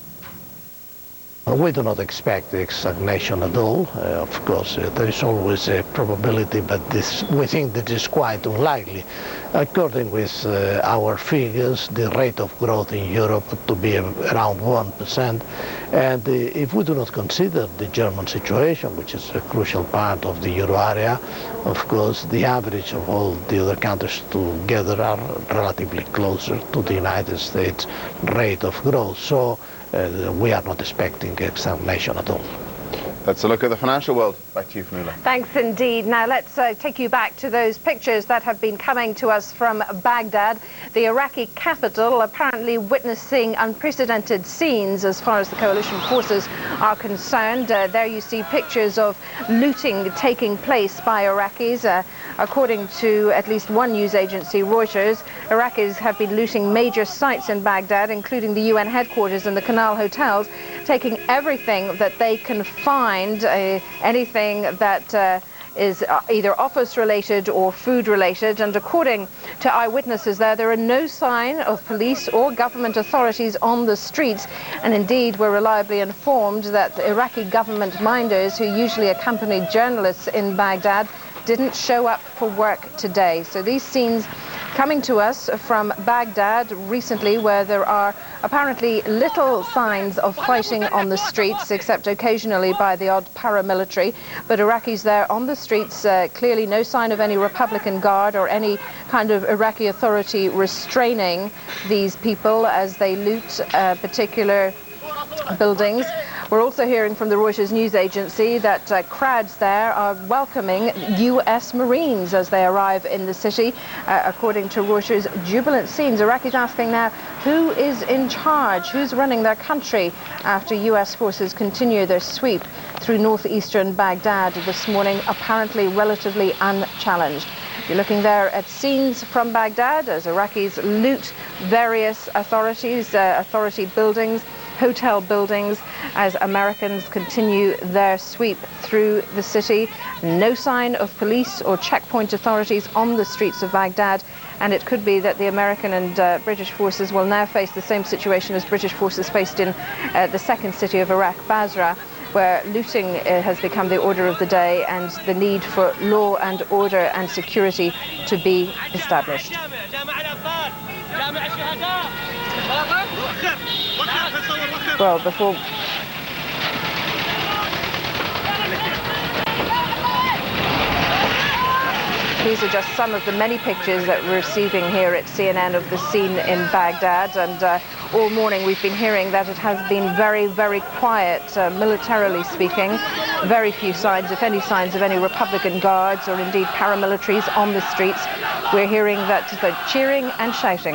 We do not expect stagnation at all. Of course, there is always a probability, but we think that is quite unlikely. According with our figures, the rate of growth in Europe to be around 1%. And if we do not consider the German situation, which is a crucial part of the euro area, of course, the average of all the other countries together are relatively closer to the United States rate of growth. So we are not expecting stagnation at all. That's a look at the financial world. Back to you, Fanula. Thanks indeed. Now let's take you back to those pictures that have been coming to us from Baghdad, the Iraqi capital, apparently witnessing unprecedented scenes as far as the coalition forces are concerned. There you see pictures of looting taking place by Iraqis. According to at least one news agency, Reuters, Iraqis have been looting major sites in Baghdad, including the UN headquarters and the Canal hotels, taking everything that they can find, anything that is either office related or food related. And according to eyewitnesses there are no sign of police or government authorities on the streets. And indeed, we're reliably informed that the Iraqi government minders, who usually accompany journalists in Baghdad, didn't show up for work today. So these scenes coming to us from Baghdad recently, where there are apparently little signs of fighting on the streets, except occasionally by the odd paramilitary. But Iraqis there on the streets, clearly no sign of any Republican Guard or any kind of Iraqi authority restraining these people as they loot particular buildings. We're also hearing from the Reuters news agency that crowds there are welcoming US Marines as they arrive in the city. According to Reuters, jubilant scenes. Iraqis asking now, who is in charge? Who's running their country after US forces continue their sweep through northeastern Baghdad this morning, apparently relatively unchallenged. You're looking there at scenes from Baghdad as Iraqis loot various authority buildings, hotel buildings, as Americans continue their sweep through the city. No sign of police or checkpoint authorities on the streets of Baghdad, and it could be that the American and British forces will now face the same situation as British forces faced in the second city of Iraq, Basra, where looting has become the order of the day and the need for law and order and security to be established. Well, before... These are just some of the many pictures that we're receiving here at CNN of the scene in Baghdad, and all morning we've been hearing that it has been very, very quiet, militarily speaking. Very few signs, if any signs, of any Republican Guards or indeed paramilitaries on the streets. We're hearing that they're cheering and shouting.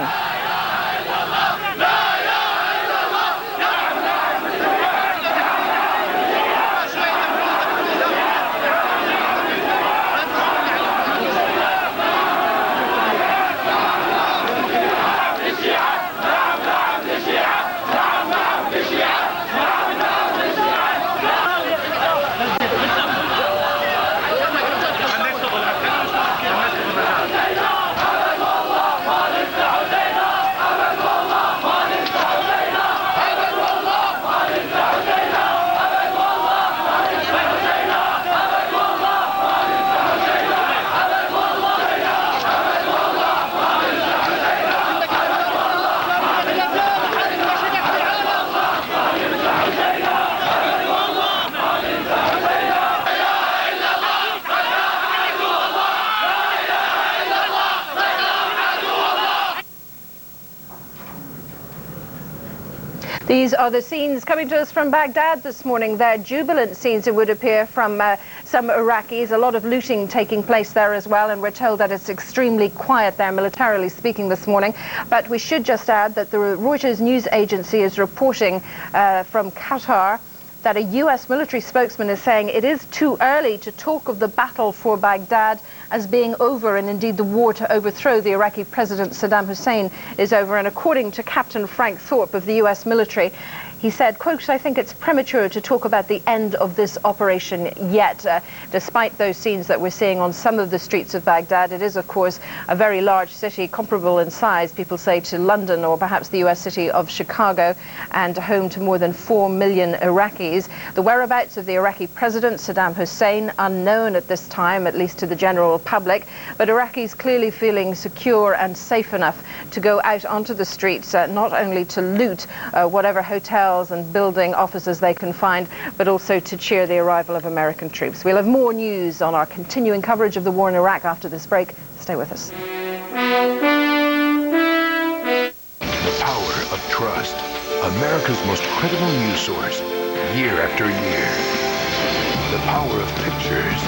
These are the scenes coming to us from Baghdad this morning. They're jubilant scenes, it would appear, from some Iraqis. A lot of looting taking place there as well, and we're told that it's extremely quiet there, militarily speaking, this morning. But we should just add that the Reuters news agency is reporting from Qatar that a U.S. military spokesman is saying it is too early to talk of the battle for Baghdad as being over, and indeed the war to overthrow the Iraqi President Saddam Hussein is over. And according to Captain Frank Thorpe of the U.S. military, he said, quote, "I think it's premature to talk about the end of this operation yet." Despite those scenes that we're seeing on some of the streets of Baghdad, it is, of course, a very large city, comparable in size, people say, to London or perhaps the U.S. city of Chicago, and home to more than 4 million Iraqis. The whereabouts of the Iraqi president, Saddam Hussein, unknown at this time, at least to the general public, but Iraqis clearly feeling secure and safe enough to go out onto the streets, not only to loot whatever hotels and building offices they can find, but also to cheer the arrival of American troops. We'll have more news on our continuing coverage of the war in Iraq after this break. Stay with us. The power of trust. America's most credible news source, year after year. The power of pictures.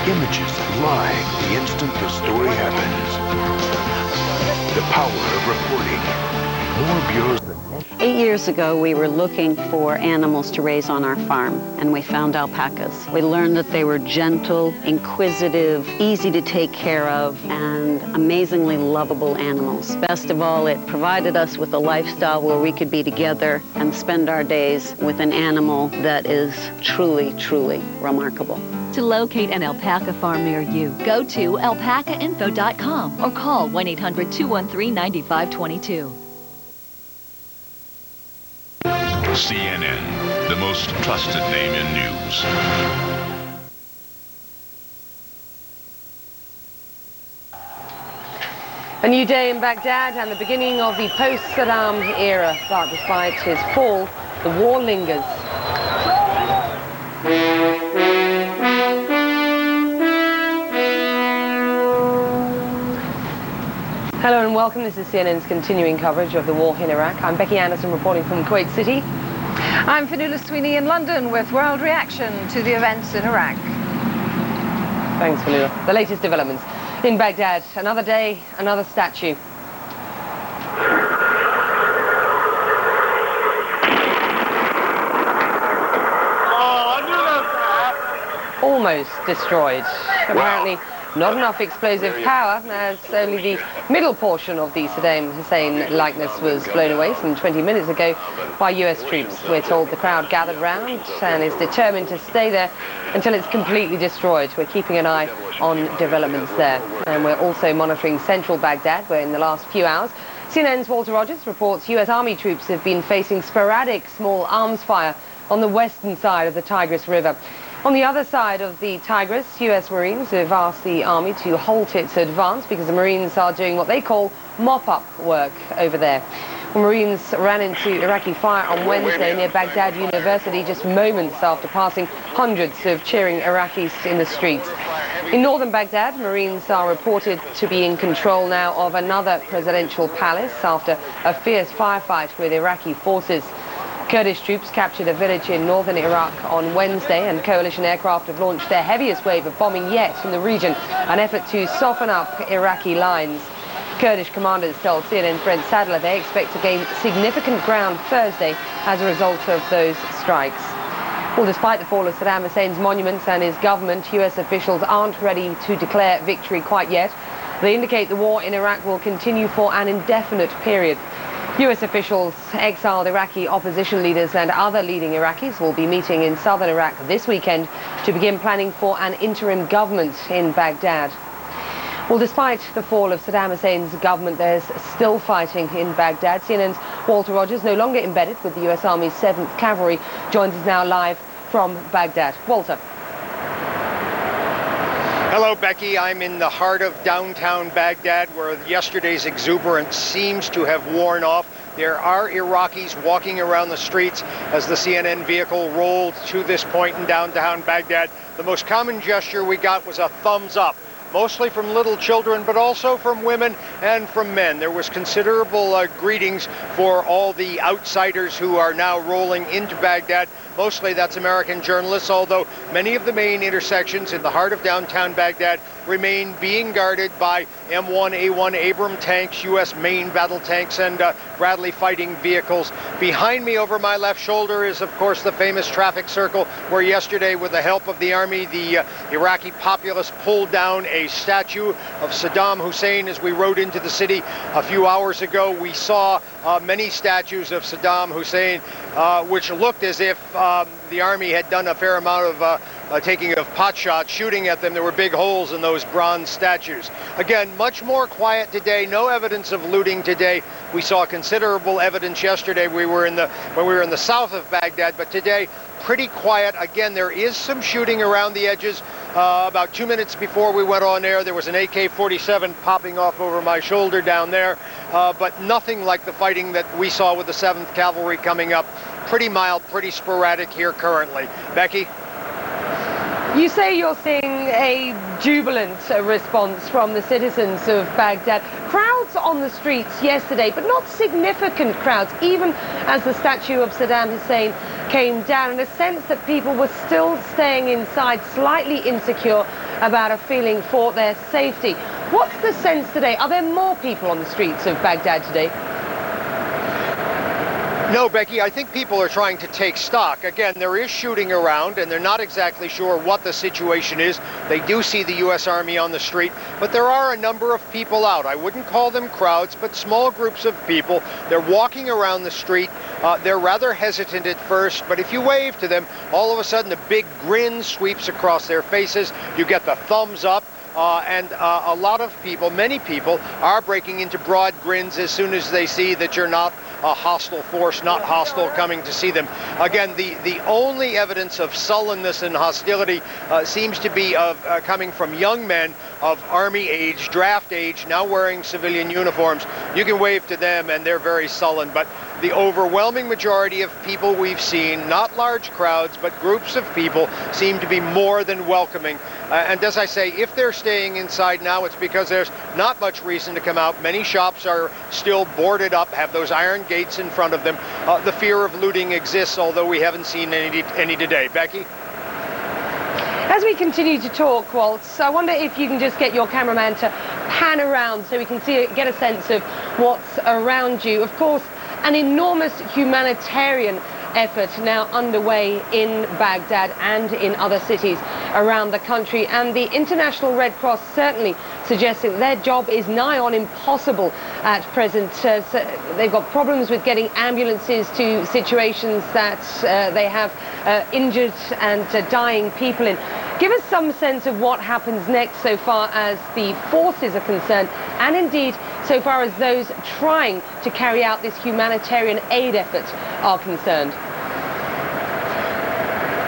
Images live the instant the story happens. The power of reporting. More bureaus than 8 years ago, we were looking for animals to raise on our farm, and we found alpacas. We learned that they were gentle, inquisitive, easy to take care of, and amazingly lovable animals. Best of all, it provided us with a lifestyle where we could be together and spend our days with an animal that is truly, truly remarkable. To locate an alpaca farm near you, go to alpacainfo.com or call 1-800-213-9522. CNN, the most trusted name in news. A new day in Baghdad and the beginning of the post-Saddam era. But despite his fall, the war lingers. Hello and welcome. This is CNN's continuing coverage of the war in Iraq. I'm Becky Anderson reporting from Kuwait City. I'm Fionnuala Sweeney in London with world reaction to the events in Iraq. Thanks, Fionnuala. The latest developments in Baghdad. Another day, another statue. Almost destroyed. Apparently not enough explosive power, as only the middle portion of the Saddam Hussein likeness was blown away some 20 minutes ago by US troops. We're told the crowd gathered round and is determined to stay there until it's completely destroyed. We're keeping an eye on developments there. And we're also monitoring central Baghdad, where in the last few hours, CNN's Walter Rogers reports US Army troops have been facing sporadic small arms fire on the western side of the Tigris River. On the other side of the Tigris, US Marines have asked the Army to halt its advance because the Marines are doing what they call mop-up work over there. Marines ran into Iraqi fire on Wednesday near Baghdad University just moments after passing hundreds of cheering Iraqis in the streets. In northern Baghdad, Marines are reported to be in control now of another presidential palace after a fierce firefight with Iraqi forces. Kurdish troops captured a village in northern Iraq on Wednesday, and coalition aircraft have launched their heaviest wave of bombing yet in the region, an effort to soften up Iraqi lines. Kurdish commanders tell CNN's Brent Sadler they expect to gain significant ground Thursday as a result of those strikes. Well, despite the fall of Saddam Hussein's monuments and his government, US officials aren't ready to declare victory quite yet. They indicate the war in Iraq will continue for an indefinite period. US officials, exiled Iraqi opposition leaders and other leading Iraqis will be meeting in southern Iraq this weekend to begin planning for an interim government in Baghdad. Well, despite the fall of Saddam Hussein's government, there's still fighting in Baghdad. CNN's Walter Rogers, no longer embedded with the US Army's 7th Cavalry, joins us now live from Baghdad. Walter. Hello, Becky. I'm in the heart of downtown Baghdad, where yesterday's exuberance seems to have worn off. There are Iraqis walking around the streets as the CNN vehicle rolled to this point in downtown Baghdad. The most common gesture we got was a thumbs up mostly from little children, but also from women and from men. There was considerable greetings for all the outsiders who are now rolling into Baghdad. Mostly that's American journalists, although many of the main intersections in the heart of downtown Baghdad remain being guarded by M1A1 Abrams tanks, U.S. main battle tanks, and Bradley fighting vehicles. Behind me over my left shoulder is, of course, the famous traffic circle where yesterday, with the help of the army, the Iraqi populace pulled down a statue of Saddam Hussein. As we rode into the city a few hours ago, we saw many statues of Saddam Hussein, which looked as if the army had done a fair amount of taking of pot shots, shooting at them. There were big holes in those bronze statues. Again, much more quiet today. No evidence of looting today. We saw considerable evidence yesterday. When we were in the south of Baghdad, but today pretty quiet. Again, there is some shooting around the edges. About 2 minutes before we went on air, there was an AK-47 popping off over my shoulder down there, but nothing like the fighting that we saw with the 7th Cavalry coming up. Pretty mild, pretty sporadic here currently. Becky? You say you're seeing a jubilant response from the citizens of Baghdad. Crowds on the streets yesterday, but not significant crowds, even as the statue of Saddam Hussein came down, in a sense that people were still staying inside, slightly insecure about a feeling for their safety. What's the sense today? Are there more people on the streets of Baghdad today? No, Becky, I think people are trying to take stock. Again, there is shooting around, and they're not exactly sure what the situation is. They do see the U.S. Army on the street, but there are a number of people out. I wouldn't call them crowds, but small groups of people. They're walking around the street. They're rather hesitant at first, but if you wave to them, all of a sudden a big grin sweeps across their faces. You get the thumbs up. And a lot of people, many people, are breaking into broad grins as soon as they see that you're not a hostile force, not hostile, coming to see them. Again, the only evidence of sullenness and hostility seems to be coming from young men of army age, draft age, now wearing civilian uniforms. You can wave to them and they're very sullen, but the overwhelming majority of people we've seen, not large crowds, but groups of people, seem to be more than welcoming. And as I say, if they're staying inside now, it's because there's not much reason to come out. Many shops are still boarded up, have those iron gates in front of them. The fear of looting exists, although we haven't seen any today. Becky? As we continue to talk, Waltz, I wonder if you can just get your cameraman to pan around so we can get a sense of what's around you. Of course, an enormous humanitarian effort now underway in Baghdad and in other cities around the country, and the International Red Cross certainly suggesting that their job is nigh on impossible at present. So they've got problems with getting ambulances to situations that they have injured and dying people in. Give us some sense of what happens next so far as the forces are concerned, and indeed so far as those trying to carry out this humanitarian aid effort are concerned.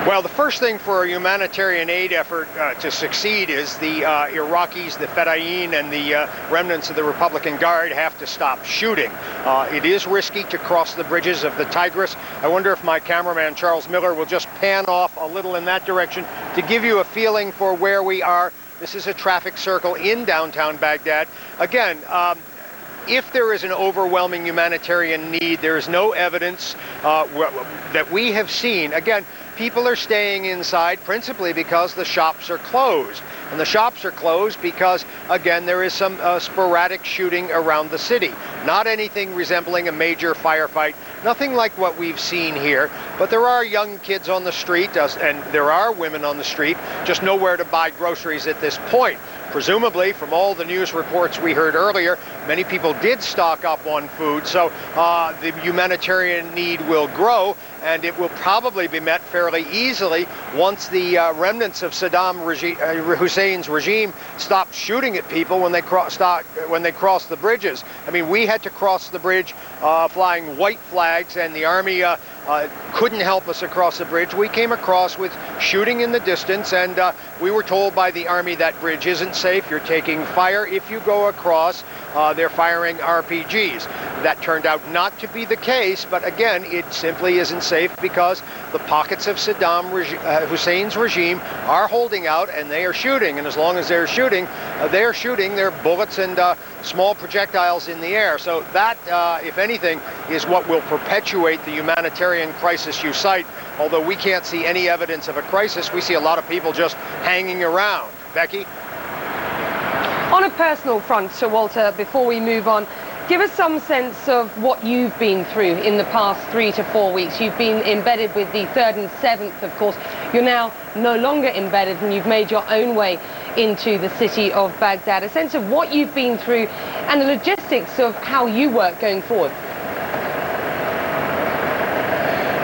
Well, the first thing for a humanitarian aid effort to succeed is the Iraqis, the Fedayeen, and the remnants of the Republican Guard have to stop shooting. It is risky to cross the bridges of the Tigris. I wonder if my cameraman, Charles Miller, will just pan off a little in that direction to give you a feeling for where we are. This is a traffic circle in downtown Baghdad. Again, if there is an overwhelming humanitarian need, there is no evidence that we have seen. Again, people are staying inside principally because the shops are closed. And the shops are closed because, again, there is some sporadic shooting around the city. Not anything resembling a major firefight, nothing like what we've seen here. But there are young kids on the street, and there are women on the street, just nowhere to buy groceries at this point. Presumably, from all the news reports we heard earlier, many people did stock up on food, so the humanitarian need will grow, and it will probably be met fairly easily once the remnants of Saddam Hussein's regime stop shooting at people when they cross the bridges. I mean, we had to cross the bridge flying white flags, and the army couldn't help us across the bridge. We came across with shooting in the distance, and we were told by the army that bridge isn't safe. You're taking fire if you go across. They're firing RPGs. That turned out not to be the case, but again, it simply isn't safe safe because the pockets of Saddam Hussein's regime are holding out, and they are shooting. And as long as they're shooting their bullets and small projectiles in the air. So that, if anything, is what will perpetuate the humanitarian crisis you cite. Although we can't see any evidence of a crisis, we see a lot of people just hanging around. Becky? On a personal front, Sir Walter, before we move on, give us some sense of what you've been through in the past 3 to 4 weeks. You've been embedded with the 3rd and 7th, of course. You're now no longer embedded, and you've made your own way into the city of Baghdad. A sense of what you've been through and the logistics of how you work going forward.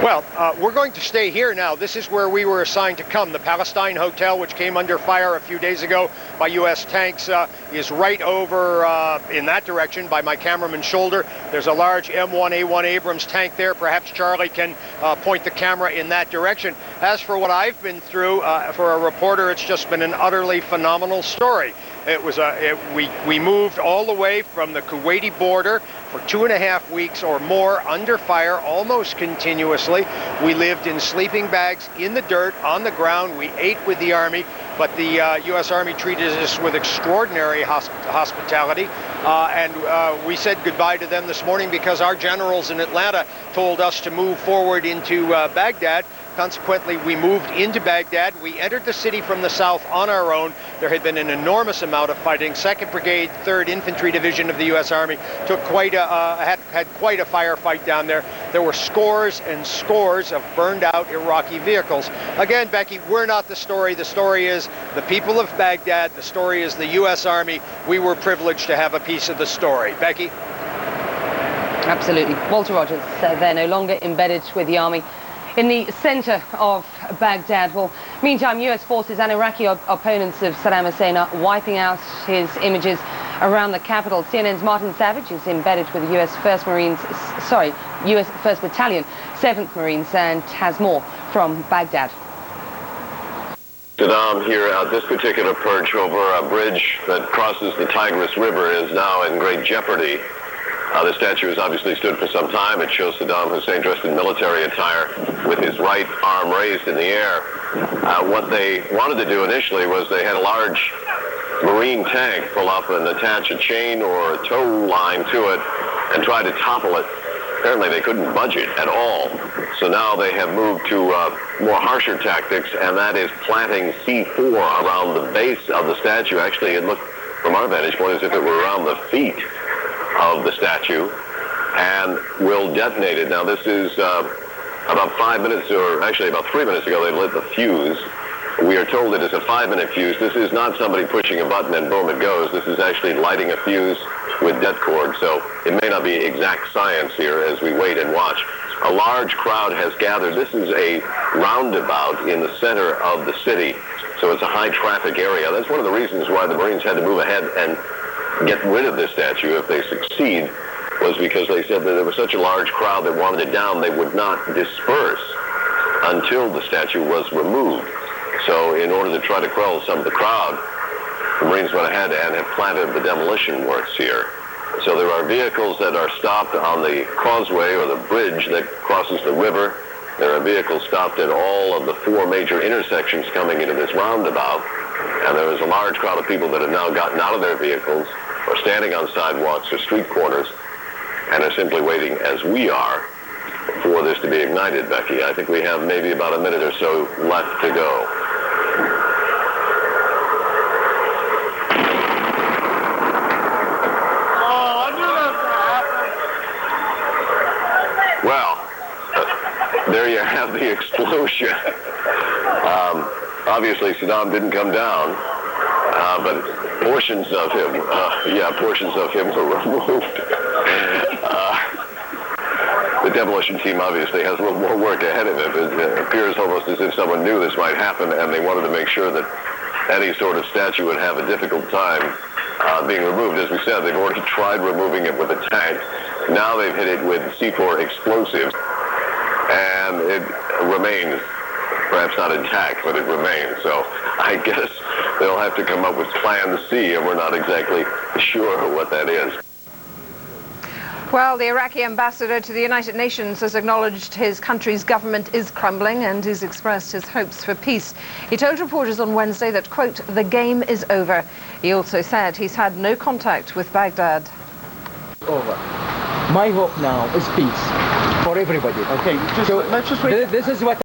Well, we're going to stay here now. This is where we were assigned to come. The Palestine Hotel, which came under fire a few days ago by U.S. tanks, is right over in that direction by my cameraman's shoulder. There's a large M1A1 Abrams tank there. Perhaps Charlie can point the camera in that direction. As for what I've been through, for a reporter, it's just been an utterly phenomenal story. It was we moved all the way from the Kuwaiti border for 2.5 weeks or more under fire almost continuously. We lived in sleeping bags in the dirt on the ground. We ate with the Army, but the U.S. Army treated us with extraordinary hospitality. And we said goodbye to them this morning because our generals in Atlanta told us to move forward into Baghdad. Consequently, we moved into Baghdad. We entered the city from the south on our own. There had been an enormous amount of fighting. 2nd Brigade, 3rd Infantry Division of the U.S. Army took had quite a firefight down there. There were scores and scores of burned out Iraqi vehicles. Again, Becky, we're not the story. The story is the people of Baghdad. The story is the U.S. Army. We were privileged to have a piece of the story. Becky? Absolutely. Walter Rogers, they're no longer embedded with the Army in the center of Baghdad. Well, meantime, U.S. forces and Iraqi opponents of Saddam Hussein are wiping out his images around the capital. CNN's Martin Savage is embedded with the U.S. 1st Battalion, 7th Marines, and has more from Baghdad. Saddam here at this particular perch over a bridge that crosses the Tigris River is now in great jeopardy. The statue has obviously stood for some time. It shows Saddam Hussein dressed in military attire with his right arm raised in the air. What they wanted to do initially was they had a large Marine tank pull up and attach a chain or a tow line to it and try to topple it. Apparently they couldn't budge it at all. So now they have moved to more harsher tactics, and that is planting C4 around the base of the statue. Actually, it looked from our vantage point as if it were around the feet of the statue, and will detonate it. Now, this is about 5 minutes, or actually about 3 minutes ago, they lit the fuse. We are told it is a 5-minute fuse. This is not somebody pushing a button and boom, it goes. This is actually lighting a fuse with det cord, so it may not be exact science here as we wait and watch. A large crowd has gathered. This is a roundabout in the center of the city, so it's a high traffic area. That's one of the reasons why the Marines had to move ahead and get rid of this statue if they succeed, was because they said that there was such a large crowd that wanted it down, they would not disperse until the statue was removed. So in order to try to quell some of the crowd, the Marines went ahead and have planted the demolition works here. So there are vehicles that are stopped on the causeway or the bridge that crosses the river. There are vehicles stopped at all of the 4 major intersections coming into this roundabout. And there is a large crowd of people that have now gotten out of their vehicles or standing on sidewalks or street corners and are simply waiting, as we are, for this to be ignited, Becky. I think we have maybe about a minute or so left to go. Well, there you have the explosion. Obviously, Saddam didn't come down, but portions of him were removed. The demolition team obviously has a little more work ahead of it. It appears almost as if someone knew this might happen, and they wanted to make sure that any sort of statue would have a difficult time being removed. As we said, they've already tried removing it with a tank. Now they've hit it with C4 explosives, and it remains, perhaps not intact, but it remains. So I guess they'll have to come up with plan C, and we're not exactly sure what that is. Well, the Iraqi ambassador to the United Nations has acknowledged his country's government is crumbling and has expressed his hopes for peace. He told reporters on Wednesday that, quote, the game is over. He also said he's had no contact with Baghdad. Over. My hope now is peace for everybody. Okay, let's just wait. This is what